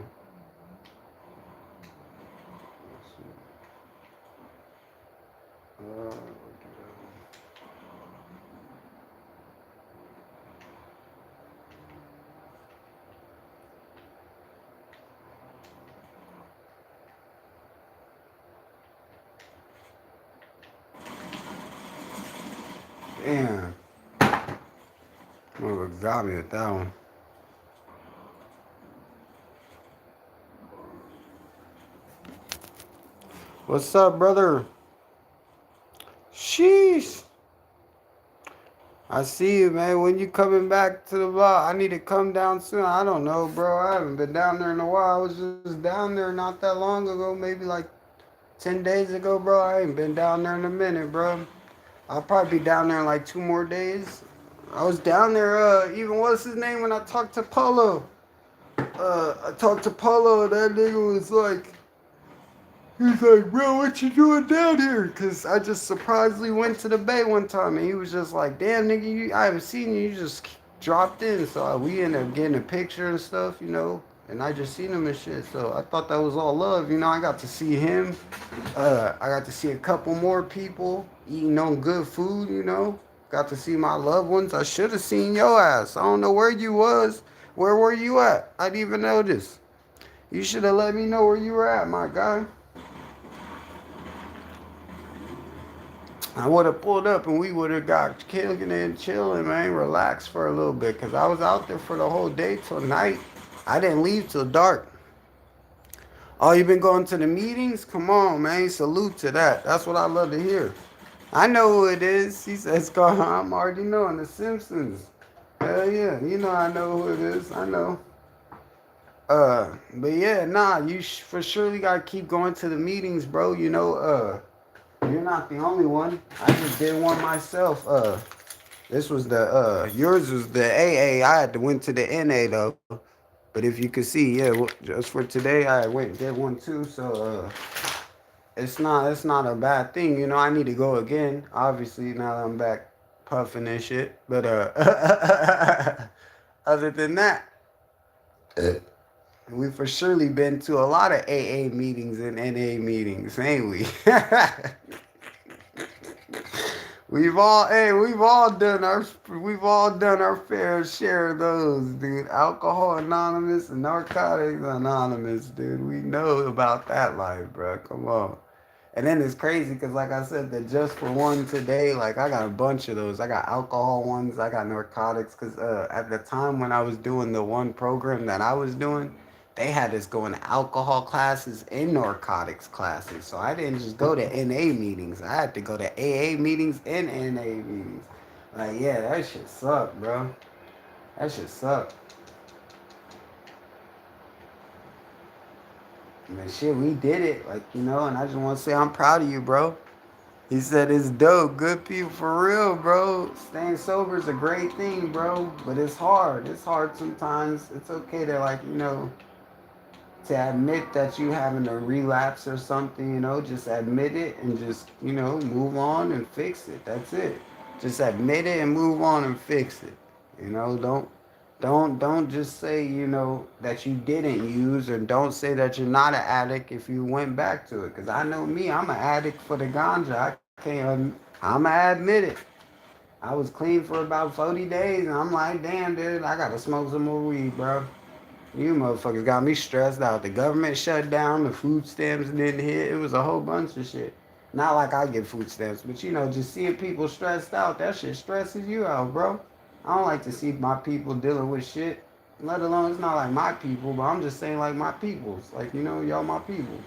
Let's see. We'll do that. Damn. Oh, got me with that one. What's up, brother? Sheesh. I see you, man. When you coming back to the block, I need to come down soon. I don't know, bro. I haven't been down there in a while. I was just down there not that long ago, maybe like 10 days ago, bro. I ain't been down there in a minute, bro. I'll probably be down there in like 2 more days. I was down there, even what's his name when I talked to Polo? I talked to Polo, and that nigga was like, he's like, bro, what you doing down here? Because I just surprisingly went to the Bay one time, and he was just like, damn, nigga, I haven't seen you. You just dropped in. So we ended up getting a picture and stuff, you know, and I just seen him and shit. So I thought that was all love. You know, I got to see him. I got to see a couple more people eating on good food, you know. Got to see my loved ones. I should have seen your ass. I don't know where you was. Where were you at? I didn't even notice. You should have let me know where you were at, my guy. I would have pulled up and we would have got kicking and chilling, man, relaxed for a little bit. Because I was out there for the whole day till night. I didn't leave till dark. Oh, you been going to the meetings? Come on, man. Salute to that. That's what I love to hear. I know who it is. He says, I'm already knowing The Simpsons. Hell yeah. You know I know who it is. I know. But yeah, nah, you for surely gotta keep going to the meetings, bro. You know, you're not the only one. I just did one myself. This was the yours was the AA. I had to went to the NA though. But if you could see, yeah, just for today, I went and did one too. So it's not a bad thing, you know. I need to go again. Obviously, now that I'm back puffing and shit. But other than that, we for surely been to a lot of AA meetings and NA meetings, ain't we? We've all done our fair share of those, dude. Alcohol Anonymous and Narcotics Anonymous, dude. We know about that life, bro. Come on. And then it's crazy because, like I said, the just for one today, like I got a bunch of those. I got alcohol ones, I got narcotics. Because at the time when I was doing the one program that I was doing, they had us going to alcohol classes and narcotics classes. So I didn't just go to NA meetings. I had to go to AA meetings and NA meetings. Like, yeah, that shit sucked, bro. That shit sucked. Man, shit, we did it. Like, you know, and I just want to say I'm proud of you, bro. He said it's dope. Good people for real, bro. Staying sober is a great thing, bro. But it's hard. It's hard sometimes. It's okay to, like, you know, to admit that you having a relapse or something, you know, just admit it and just, you know, move on and fix it. That's it. Just admit it and move on and fix it. You know, don't just say, you know, that you didn't use, or don't say that you're not an addict if you went back to it. Cause I know me, I'm an addict for the ganja. I'ma admit it. I was clean for about 40 days and I'm like, damn dude, I gotta smoke some more weed, bro. You motherfuckers got me stressed out. The government shut down. The food stamps didn't hit. It was a whole bunch of shit. Not like I get food stamps, but just seeing people stressed out, that shit stresses you out, bro. I don't like to see my people dealing with shit. Let alone, it's not like my people, but I'm just saying like my peoples. Like, y'all my people.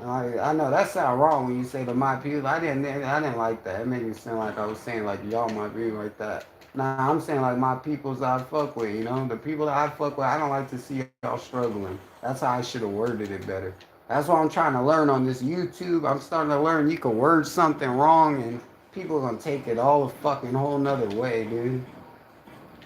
I know that sound wrong when you say to my people. I didn't like that. It made me sound like I was saying like y'all my people like that. Nah, I'm saying like my peoples I fuck with. The people that I fuck with. I don't like to see y'all struggling. That's how I should have worded it better. That's what I'm trying to learn on this YouTube. I'm starting to learn you can word something wrong and people gonna take it all a fucking whole nother way, dude.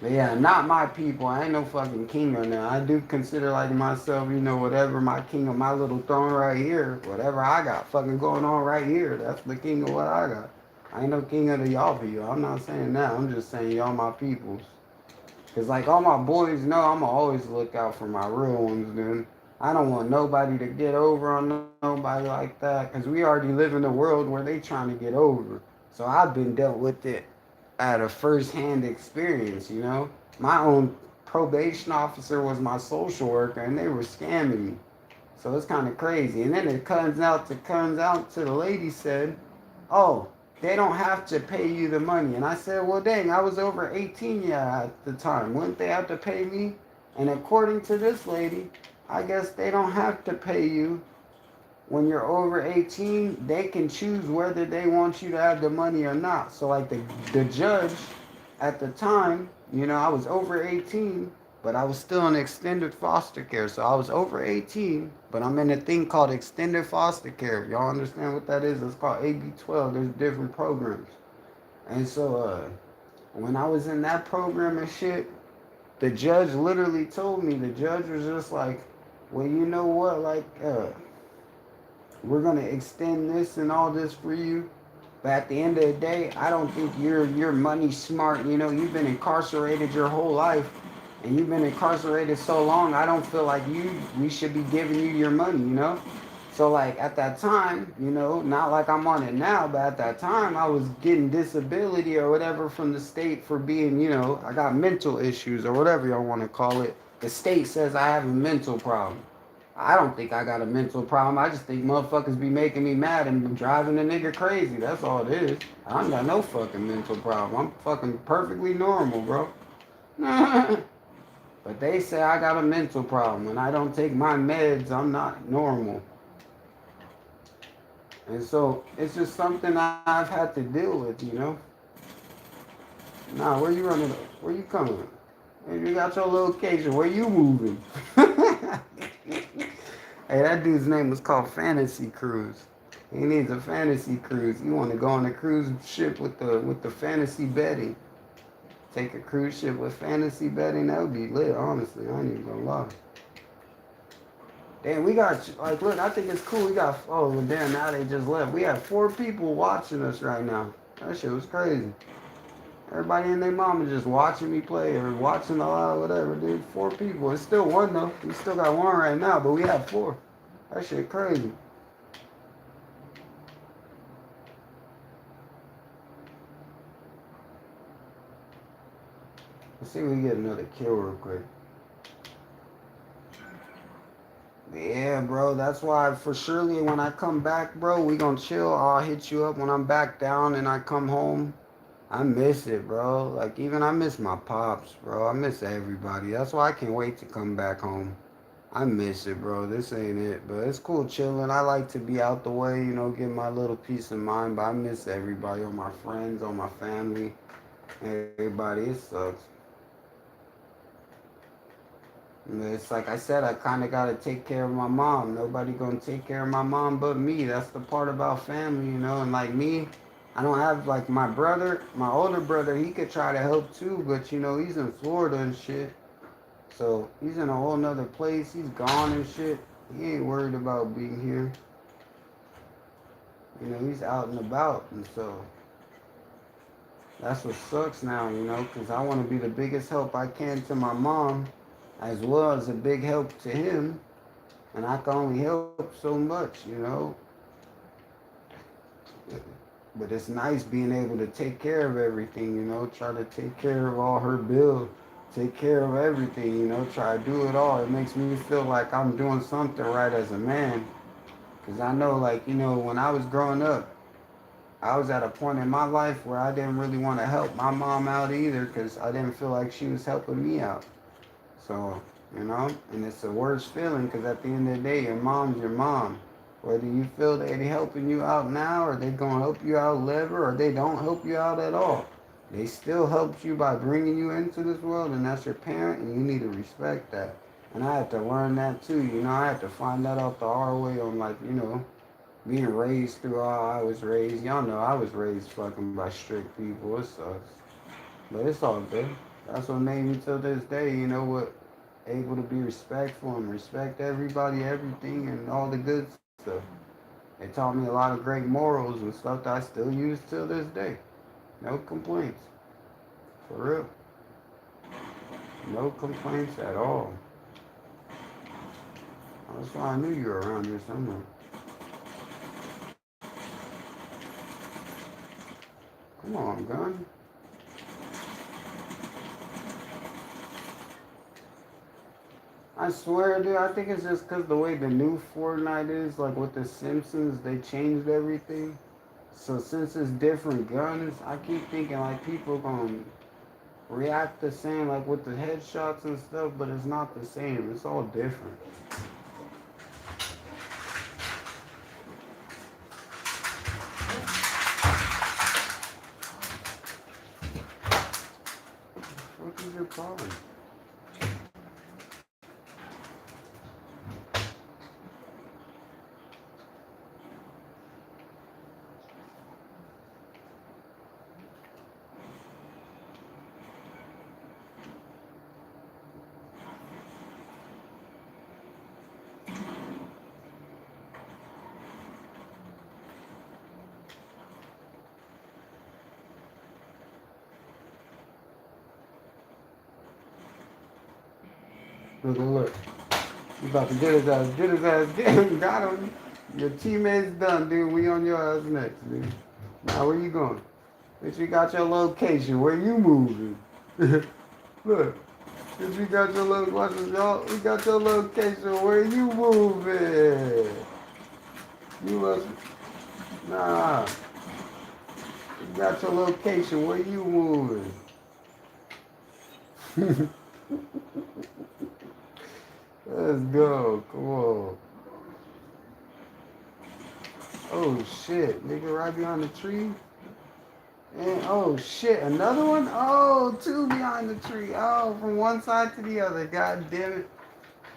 But yeah, not my people. I ain't no fucking king or nothing. I do consider like myself, whatever my king of my little throne right here, whatever I got fucking going on right here, that's the king of what I got. I ain't no king of the y'all people. I'm not saying that. I'm just saying y'all my peoples. Cause like all my boys know, I'ma always look out for my real ones, dude. I don't want nobody to get over on nobody like that. Cause we already live in a world where they trying to get over. So I've been dealt with it at a first-hand experience. My own probation officer was my social worker, and they were scamming me. So it's kind of crazy. And then it comes out to the lady said, "Oh, they don't have to pay you the money." And I said, "Well, dang, I was over 18 yeah at the time. Wouldn't they have to pay me?" And according to this lady, I guess they don't have to pay you when you're over 18. They can choose whether they want you to have the money or not. So like the judge at the time, I was over 18, but I was still in extended foster care. So I was over 18, but I'm in a thing called extended foster care. If y'all understand what that is, it's called AB 12. There's different programs. And so when I was in that program and shit, the judge literally told me, the judge was just like, "Well, you know what, like, we're gonna extend this and all this for you. But at the end of the day, I don't think you're money smart. You've been incarcerated your whole life, and you've been incarcerated so long. I don't feel like we should be giving you your money. So like at that time, not like I'm on it now, but at that time I was getting disability or whatever from the state for being, I got mental issues or whatever y'all want to call it. The state says I have a mental problem. I don't think I got a mental problem. I just think motherfuckers be making me mad and driving a nigga crazy. That's all it is. I ain't got no fucking mental problem. I'm fucking perfectly normal, bro. But they say I got a mental problem. When I don't take my meds, I'm not normal. And so it's just something I've had to deal with. Nah, where you running? Where you coming? You got your location. Where you moving? Hey, that dude's name was called Fantasy Cruise. He needs a fantasy cruise. You want to go on a cruise ship with the fantasy betting? Take a cruise ship with fantasy betting. That would be lit. Honestly, I ain't even gonna lie. Damn, we got like look. I think it's cool. We got damn. Now they just left. We have 4 people watching us right now. That shit was crazy. Everybody and their mama just watching me play or watching the live, whatever, dude. 4 people. It's still 1 though. We still got 1 right now, but we have 4. That shit crazy. Let's see if we can get another kill real quick. Yeah, bro. That's why for surely when I come back, bro, we gonna chill. I'll hit you up when I'm back down and I come home. I miss it, bro. Like even I miss my pops, bro. I miss everybody. That's why I can't wait to come back home. I miss it, bro. This ain't it, but it's cool chilling. I like to be out the way, get my little peace of mind. But I miss everybody, all my friends, all my family, everybody. It sucks. It's like I said, I kind of got to take care of my mom. Nobody going to take care of my mom but me. That's the part about family. And like me, I don't have like my brother, my older brother, he could try to help too, but he's in Florida and shit. So he's in a whole nother place. He's gone and shit. He ain't worried about being here. He's out and about. And so that's what sucks now, because I want to be the biggest help I can to my mom as well as a big help to him. And I can only help so much. But it's nice being able to take care of everything, try to take care of all her bills. take care of everything, try to do it all. It makes me feel like I'm doing something right as a man. Because I know, like, when I was growing up, I was at a point in my life where I didn't really want to help my mom out either because I didn't feel like she was helping me out. So, and it's the worst feeling because at the end of the day, your mom's your mom. Whether you feel they helping you out now or they going to help you out later or they don't help you out at all. They still helped you by bringing you into this world and that's your parent and you need to respect that. And I had to learn that too, I had to find that out the hard way on like, being raised through how I was raised. Y'all know I was raised fucking by strict people. It sucks. But it's all good. That's what made me till this day, what, able to be respectful and respect everybody, everything, and all the good stuff. They taught me a lot of great morals and stuff that I still use till this day. No complaints. For real. No complaints at all. That's why I knew you were around here somewhere. Come on, gun. I swear, dude, I think it's just because the way the new Fortnite is, like with the Simpsons, they changed everything. So since it's different guns, I keep thinking like people gonna react the same, like with the headshots and stuff, but it's not the same. It's all different. What is your problem? Look, look, look. You about to get his ass, get his ass, get him, got him. Your teammate's done, dude. We on your ass next, dude. Now, where you going? Bitch, you got your location. Where you moving? Look. Bitch, you got your location. Y'all, we got your location. Where you moving? You must, nah. You got your location. Where you moving? Let's go. Come on. Oh, shit. Nigga right behind the tree. And oh shit, another one? Oh, two behind the tree. Oh, from one side to the other. God damn it.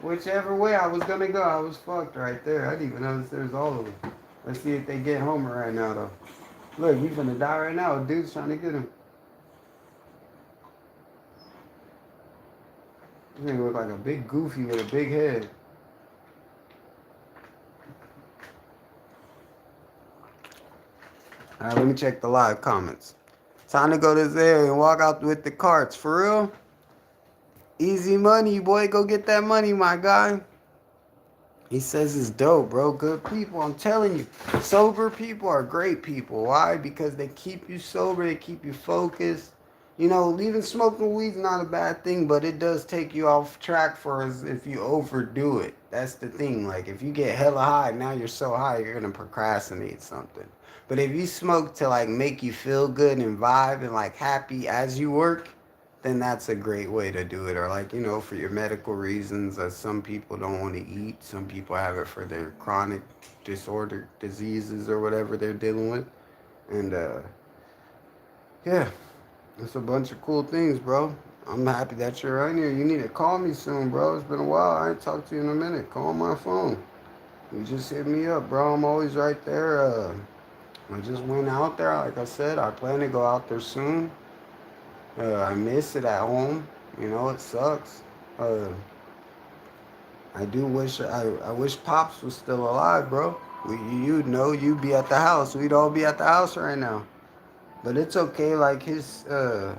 Whichever way I was gonna go, I was fucked right there. I didn't even notice there's all of them. Let's see if they get Homer right now though. Look, he's gonna die right now. A dude's trying to get him. This nigga look like a big goofy with a big head. Alright, let me check the live comments. Time to go to this area and walk out with the carts. For real? Easy money, boy. Go get that money, my guy. He says it's dope, bro. Good people. I'm telling you. Sober people are great people. Why? Because they keep you sober. They keep you focused. Leaving smoking weed's not a bad thing, but it does take you off track for us if you overdo it. That's the thing. Like, if you get hella high, now you're so high, you're going to procrastinate something. But if you smoke to, like, make you feel good and vibe and, like, happy as you work, then that's a great way to do it. Or like, for your medical reasons, as some people don't want to eat, some people have it for their chronic disorder diseases or whatever they're dealing with. And yeah, it's a bunch of cool things, bro. I'm happy that you're right here. You need to call me soon, bro. It's been a while. I ain't talked to you in a minute. Call my phone. You just hit me up, bro. I'm always right there. I just went out there. Like I said, I plan to go out there soon. I miss it at home. It sucks. Uh, I do wish I wish Pops was still alive, bro. You'd be at the house. We'd all be at the house right now. But it's okay. Like his, it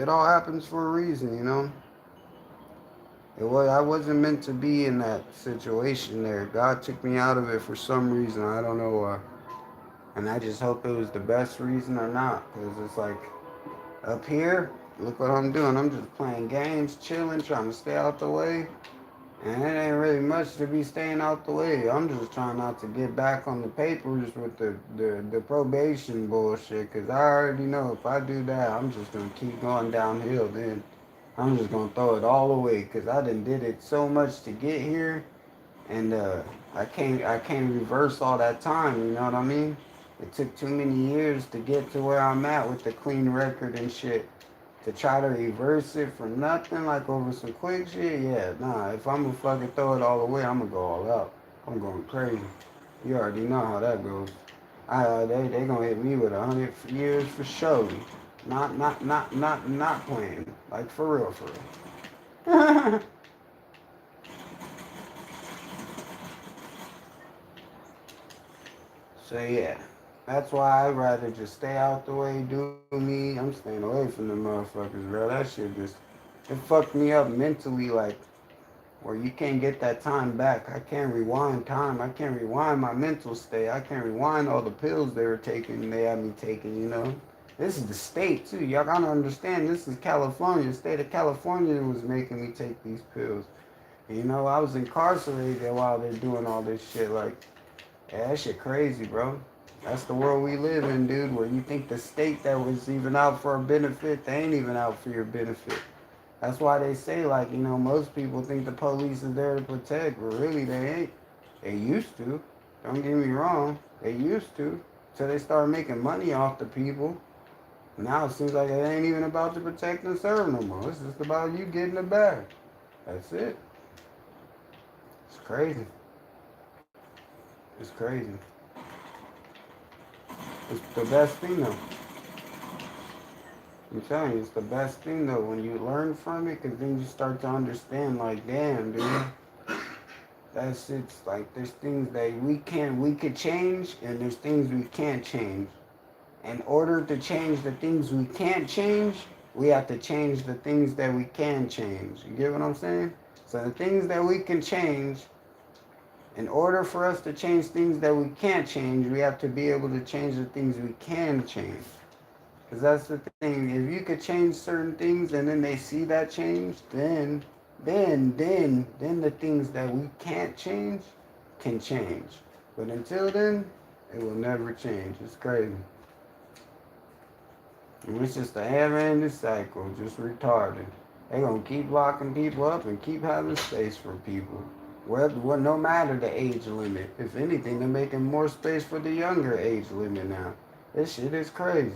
all happens for a reason. I wasn't meant to be in that situation there. God took me out of it for some reason. I don't know why. And I just hope it was the best reason or not, because it's like Up here, look what I'm doing. I'm just playing games, chilling, trying to stay out the way. And it ain't really much to be staying out the way. I'm just trying not to get back on the papers with the probation bullshit. Because I already know if I do that, I'm just going to keep going downhill. Then I'm just going to throw it all away. Because I done did it so much to get here. And I can't reverse all that time. You know what I mean? It took too many years to get to where I'm at with the clean record and shit. To try to reverse it for nothing, like over some quick shit, yeah, nah. If I'm gonna fucking throw it all away, I'm gonna go all out. I'm going crazy. You already know how that goes. They gonna hit me with 100 years for sure. Not playing. Like for real, for real. So yeah, that's why I'd rather just stay out the way, do me. I'm staying away from the motherfuckers, bro. That shit just it fucked me up mentally, like where you can't get that time back. I can't rewind time. I can't rewind my mental state. I can't rewind all the pills they were taking. They had me taking. You know, this is the state too. Y'all gotta understand. This is California. The state of California was making me take these pills. And, you know, I was incarcerated while they're doing all this shit. Like, yeah, that shit crazy, bro. That's the world we live in, dude, where you think the state that was even out for our benefit, they ain't even out for your benefit. That's why they say, like, you know, most people think the police is there to protect, but really they ain't. They used to. Don't get me wrong. They used to. Till they started making money off the people. Now it seems like it ain't even about to protect and serve no more. It's just about you getting the bag. That's it. It's crazy. It's crazy. It's the best thing though. I'm telling you, it's the best thing though when you learn from it, because then you start to understand, like, damn, dude, that's it's like there's things that we could change, and there's things we can't change. In order to change the things we can't change, we have to change the things that we can change. You get what I'm saying? So the things that we can change, in order for us to change things that we can't change, we have to be able to change the things we can change. Because that's the thing. If you could change certain things and then they see that change, then the things that we can't change can change. But until then, it will never change. It's crazy. And it's just a never-ending cycle, just retarded. They gonna keep locking people up and keep having space for people. Well, no matter the age limit. If anything, they're making more space for the younger age limit now. This shit is crazy.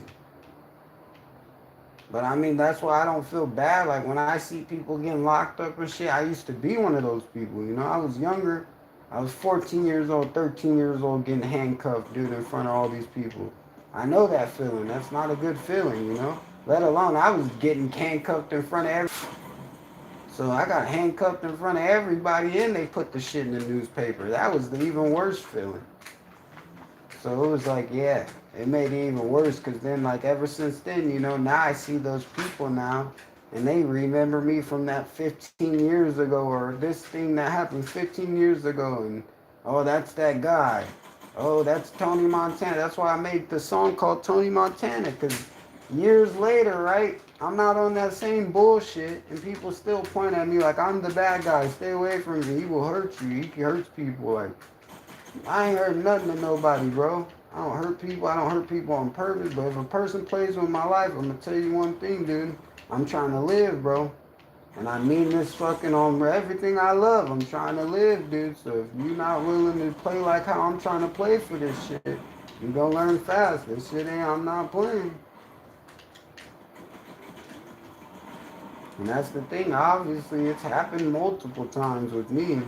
But I mean, that's why I don't feel bad. Like when I see people getting locked up and shit, I used to be one of those people. You know, I was younger. I was 14 years old, 13 years old, getting handcuffed, dude, in front of all these people. I know that feeling. That's not a good feeling, you know? Let alone I was getting handcuffed in front of so I got handcuffed in front of everybody and they put the shit in the newspaper. That was the even worse feeling. So it was like, yeah, it made it even worse because then, like, ever since then, you know, now I see those people now and they remember me from that 15 years ago or this thing that happened 15 years ago. And, oh, that's that guy. Oh, that's Tony Montana. That's why I made the song called Tony Montana, because years later, right, I'm not on that same bullshit and people still point at me like I'm the bad guy. Stay away from me. He will hurt you. He hurts people. Like, I ain't hurt nothing to nobody, bro. I don't hurt people. I don't hurt people on purpose. But if a person plays with my life, I'm gonna tell you one thing, dude. I'm trying to live, bro. And I mean this fucking on everything I love. I'm trying to live, dude. So if you're not willing to play like how I'm trying to play for this shit, you gonna learn fast. This shit ain't, I'm not playing. And that's the thing. Obviously, it's happened multiple times with me.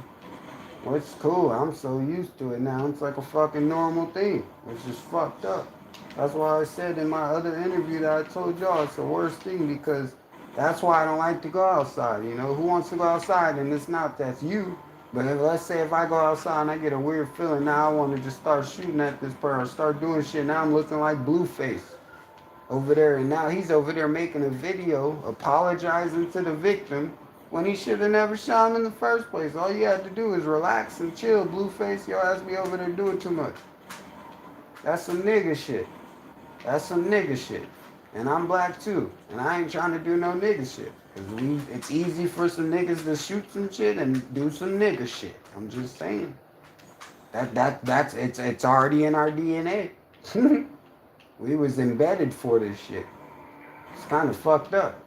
Well, it's cool. I'm so used to it now. It's like a fucking normal thing. It's just fucked up. That's why I said in my other interview that I told y'all it's the worst thing, because that's why I don't like to go outside. You know, who wants to go outside? And it's not that's you. But if, let's say if I go outside and I get a weird feeling, now I want to just start shooting at this person, start doing shit. Now I'm looking like Blueface over there, and now he's over there making a video apologizing to the victim when he should have never shot him in the first place. All you had to do is relax and chill, Blueface. Your ass be over there doing too much. That's some nigga shit. That's some nigga shit. And I'm black too. And I ain't trying to do no nigga shit. Cause it's easy for some niggas to shoot some shit and do some nigga shit. I'm just saying. It's already in our DNA. We was embedded for this shit. It's kind of fucked up.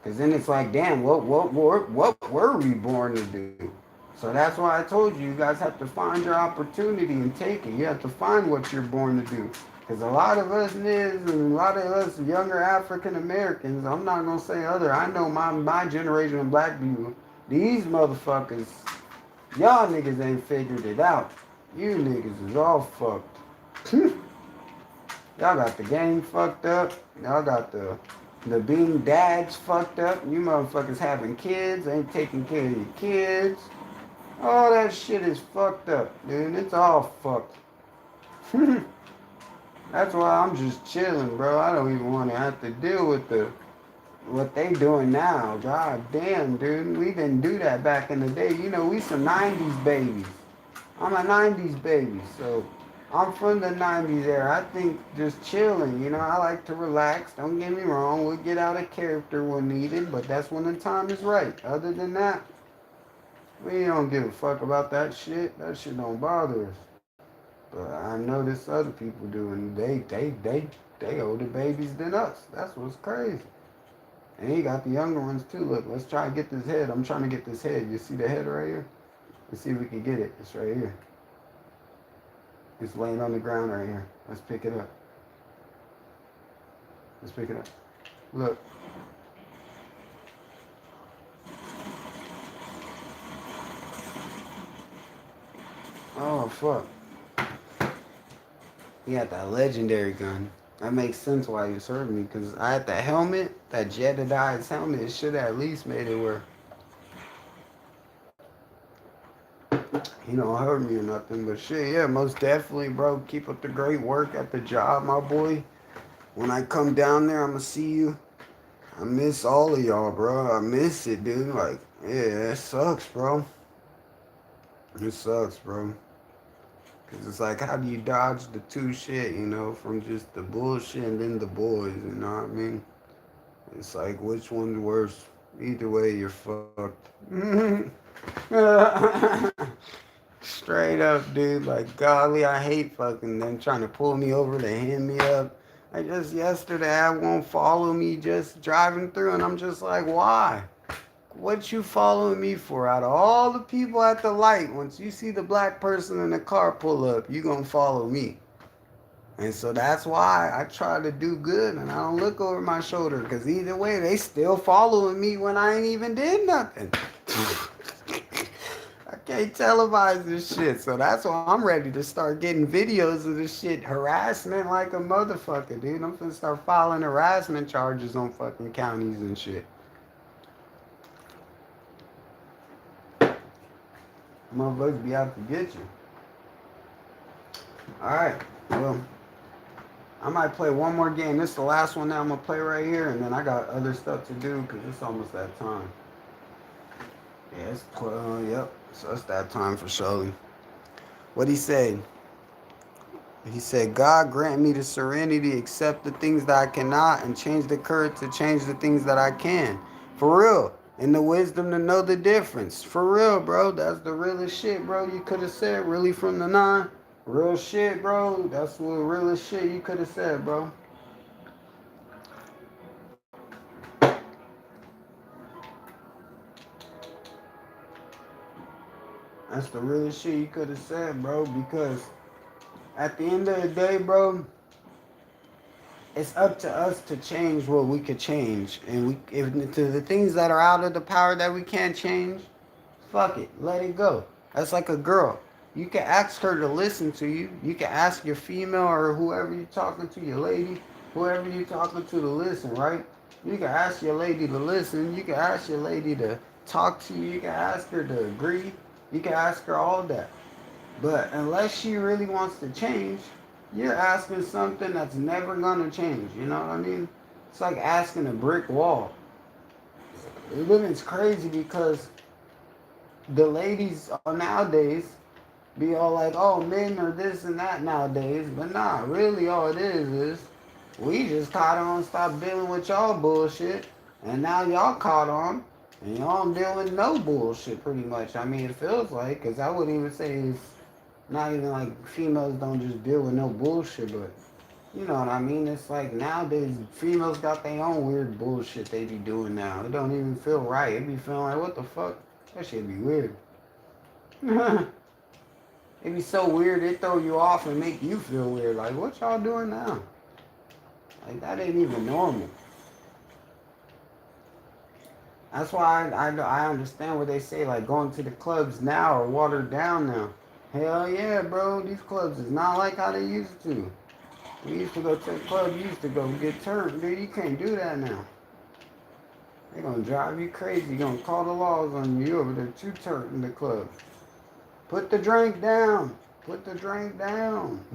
Cause then it's like, damn, what were we born to do? So that's why I told you guys have to find your opportunity and take it. You have to find what you're born to do. Because a lot of us niggas and a lot of us younger African Americans, I'm not gonna say other. I know my generation of black people. These motherfuckers, y'all niggas ain't figured it out. You niggas is all fucked. Y'all got the game fucked up. Y'all got the being dads fucked up. You motherfuckers having kids, ain't taking care of your kids. All that shit is fucked up, dude. It's all fucked. That's why I'm just chilling, bro. I don't even want to have to deal with what they doing now. God damn, dude. We didn't do that back in the day. You know, we some 90s babies. I'm a 90s baby, so I'm from the 90s era. I think just chilling, you know, I like to relax. Don't get me wrong. We'll get out of character when needed, but that's when the time is right. Other than that, we don't give a fuck about that shit. That shit don't bother us. But I know this other people do, and they older babies than us. That's what's crazy. And he got the younger ones too. Look, let's try to get this head. I'm trying to get this head. You see the head right here? Let's see if we can get it. It's right here. It's laying on the ground right here. Let's pick it up. Let's pick it up. Look. Oh, fuck. He had that legendary gun. That makes sense why he was hurting me, because I had that helmet, that Jedediah's helmet. It should have at least made it where he don't hurt me or nothing. But shit, yeah, most definitely, bro. Keep up the great work at the job, my boy. When I come down there, I'm going to see you. I miss all of y'all, bro. I miss it, dude. Like, yeah, it sucks, bro. It sucks, bro. Because it's like, how do you dodge the two shit, you know, from just the bullshit and then the boys, you know what I mean? It's like, which one's worse? Either way, you're fucked. Straight up, dude. Like, golly, I hate fucking them trying to pull me over to hand me up. I just yesterday, I won't follow me just driving through, and I'm just like, why? What you following me for? Out of all the people at the light, once you see the black person in the car pull up, you gonna follow me. And so that's why I try to do good and I don't look over my shoulder, because either way, they still following me when I ain't even did nothing. I can't televise this shit. So that's why I'm ready to start getting videos of this shit. Harassment like a motherfucker, dude. I'm finna start filing harassment charges on fucking counties and shit. Motherfuckers be out to get you. Alright, well, I might play one more game. This is the last one that I'm going to play right here, and then I got other stuff to do because it's almost that time. Yeah, it's 12, yep. So it's that time for sure. What he said? He said, God grant me the serenity to accept the things that I cannot and change the courage to change the things that I can. For real. And the wisdom to know the difference. For real, bro. That's the realest shit, bro. You could have said really from the 9. Real shit, bro. That's what realest shit you could have said, bro. That's the realest shit you could have said, bro. Because at the end of the day, bro, it's up to us to change what we could change. And if to the things that are out of the power that we can't change, fuck it. Let it go. That's like a girl. You can ask her to listen to you. You can ask your female or whoever you're talking to, your lady, whoever you're talking to listen, right? You can ask your lady to listen. You can ask your lady to talk to you. You can ask her to agree. You can ask her all that. But unless she really wants to change, you're asking something that's never going to change. You know what I mean? It's like asking a brick wall. It's crazy because the ladies nowadays be all like, oh, men are this and that nowadays. But nah, really all it is We just caught on, stop dealing with y'all bullshit, and now y'all caught on, and y'all don't deal with no bullshit pretty much. I mean, it feels like, because I wouldn't even say it's not even like females don't just deal with no bullshit, but you know what I mean? It's like nowadays females got their own weird bullshit they be doing now. It don't even feel right. It be feeling like, what the fuck? That shit be weird. It be so weird it throw you off and make you feel weird. Like, what y'all doing now? Like, that ain't even normal. That's why I understand what they say, like going to the clubs now are watered down now. Hell yeah, bro. These clubs is not like how they used to. We used to go to the club, you used to go get turned. Dude, you can't do that now. They're gonna drive you crazy. You're gonna call the laws on you. You over there too turned in the club. Put the drink down. Put the drink down.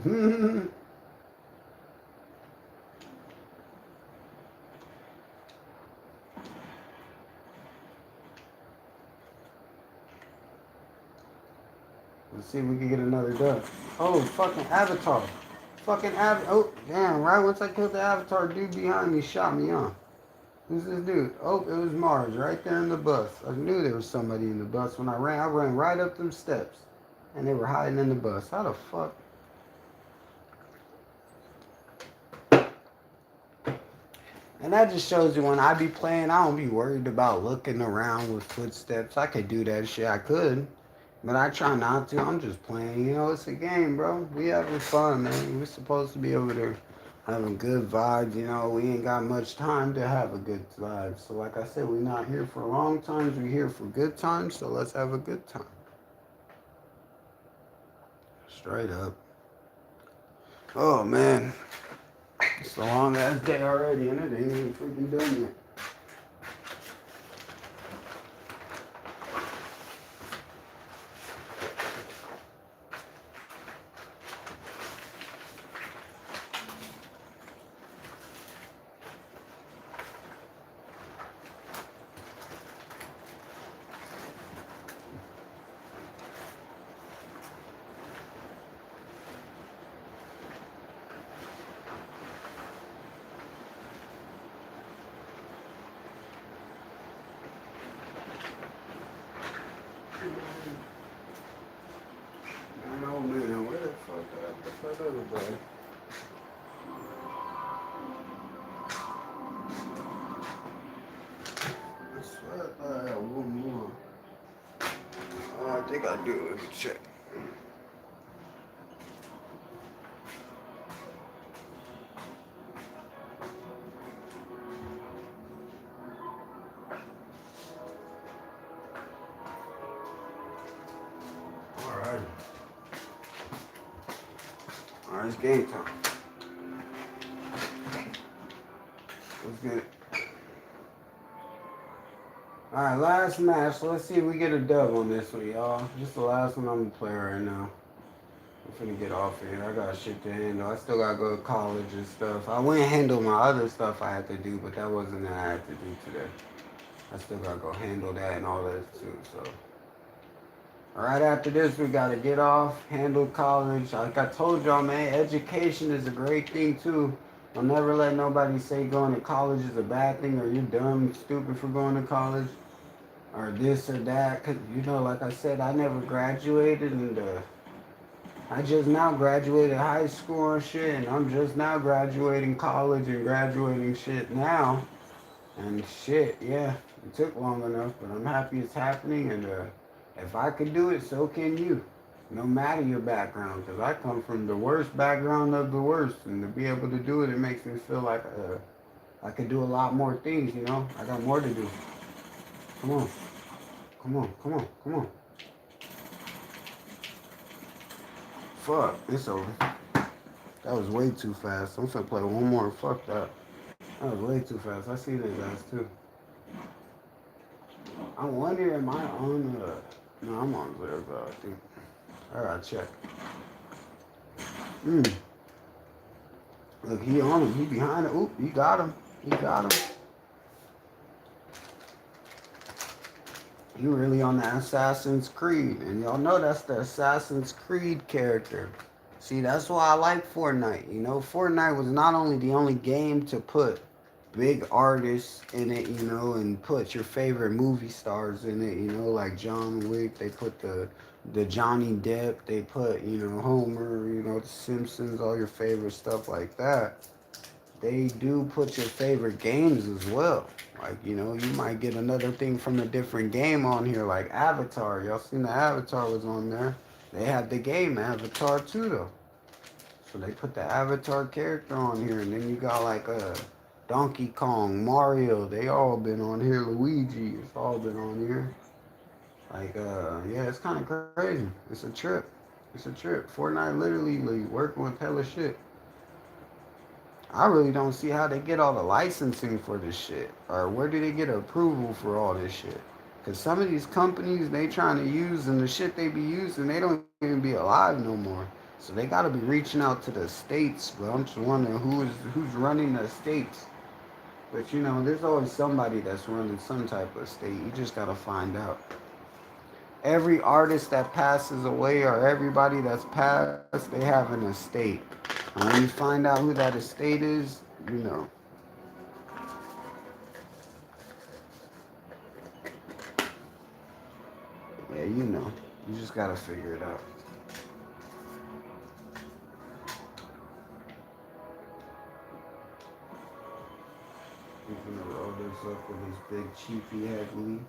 Let's see if we can get another dub. Oh, fucking Avatar. Fucking Avatar. Oh, damn, right once I killed the Avatar, dude behind me shot me on. Who's this dude? Oh, it was Mars right there in the bus. I knew there was somebody in the bus. When I ran right up them steps. And they were hiding in the bus. How the fuck? And that just shows you when I be playing, I don't be worried about looking around with footsteps. I could do that shit. I could. But I try not to. I'm just playing. You know, it's a game, bro. We having fun, man. We're supposed to be over there having good vibes. You know, we ain't got much time to have a good vibe. So like I said, we're not here for long times. We're here for good times. So let's have a good time. Straight up. Oh, man. It's a long ass day already, and it ain't even freaking done yet. I know, man. Where the fuck that other bro? I swear I thought I had one more. Oh, I think I do. Let me check. Alright. Alright, it's game time. Let's get it. Alright, last match. Let's see if we get a dub on this one, y'all. Just the last one I'm gonna play right now. I'm finna get off here. I got shit to handle. I still gotta go to college and stuff. I went and handle my other stuff I had to do, but that wasn't that I had to do today. I still gotta go handle that and all that too, so. Right after this, we gotta get off, handle college. Like I told y'all, man, education is a great thing too. I'll never let nobody say going to college is a bad thing or you're dumb, stupid for going to college or this or that. Cause you know, like I said, I never graduated and I just now graduated high school and shit, and I'm just now graduating college and graduating shit now. And shit, yeah, it took long enough, but I'm happy it's happening. And if I could do it, so can you. No matter your background, because I come from the worst background of the worst, and to be able to do it, it makes me feel like I could do a lot more things. You know, I got more to do. Come on, come on, come on, come on. Fuck, it's over. That was way too fast. I'm gonna play one more. Fuck that. That was way too fast. I see this guys too. I wonder, am I on no, I'm on clear, I think. I gotta check. Look, he on him. He behind him. Oop, he got him. He got him. He really on the Assassin's Creed. And y'all know that's the Assassin's Creed character. See, that's why I like Fortnite. You know, Fortnite was not only the only game to put big artists in it, you know, and put your favorite movie stars in it, you know, like John Wick. They put the Johnny Depp. They put, you know, Homer. You know, The Simpsons. All your favorite stuff like that. They do put your favorite games as well. Like, you know, you might get another thing from a different game on here, like Avatar. Y'all seen the Avatar was on there. They had the game Avatar too, though. So they put the Avatar character on here, and then you got like Donkey Kong, Mario. They all been on here. Luigi, it's all been on here. Like, yeah, it's kind of crazy. It's a trip. It's a trip. Fortnite literally like, working with hella shit. I really don't see how they get all the licensing for this shit, or where do they get approval for all this shit? Cause some of these companies they trying to use and the shit they be using, they don't even be alive no more. So they gotta be reaching out to the states. But I'm just wondering who's running the states. But you know, there's always somebody that's running some type of state. You just gotta find out. Every artist that passes away or everybody that's passed, they have an estate. And when you find out who that estate is, you know. Yeah, you know. You just gotta figure it out. We're gonna roll this up with this big cheapy head leaf.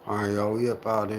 All right, y'all, we up out here.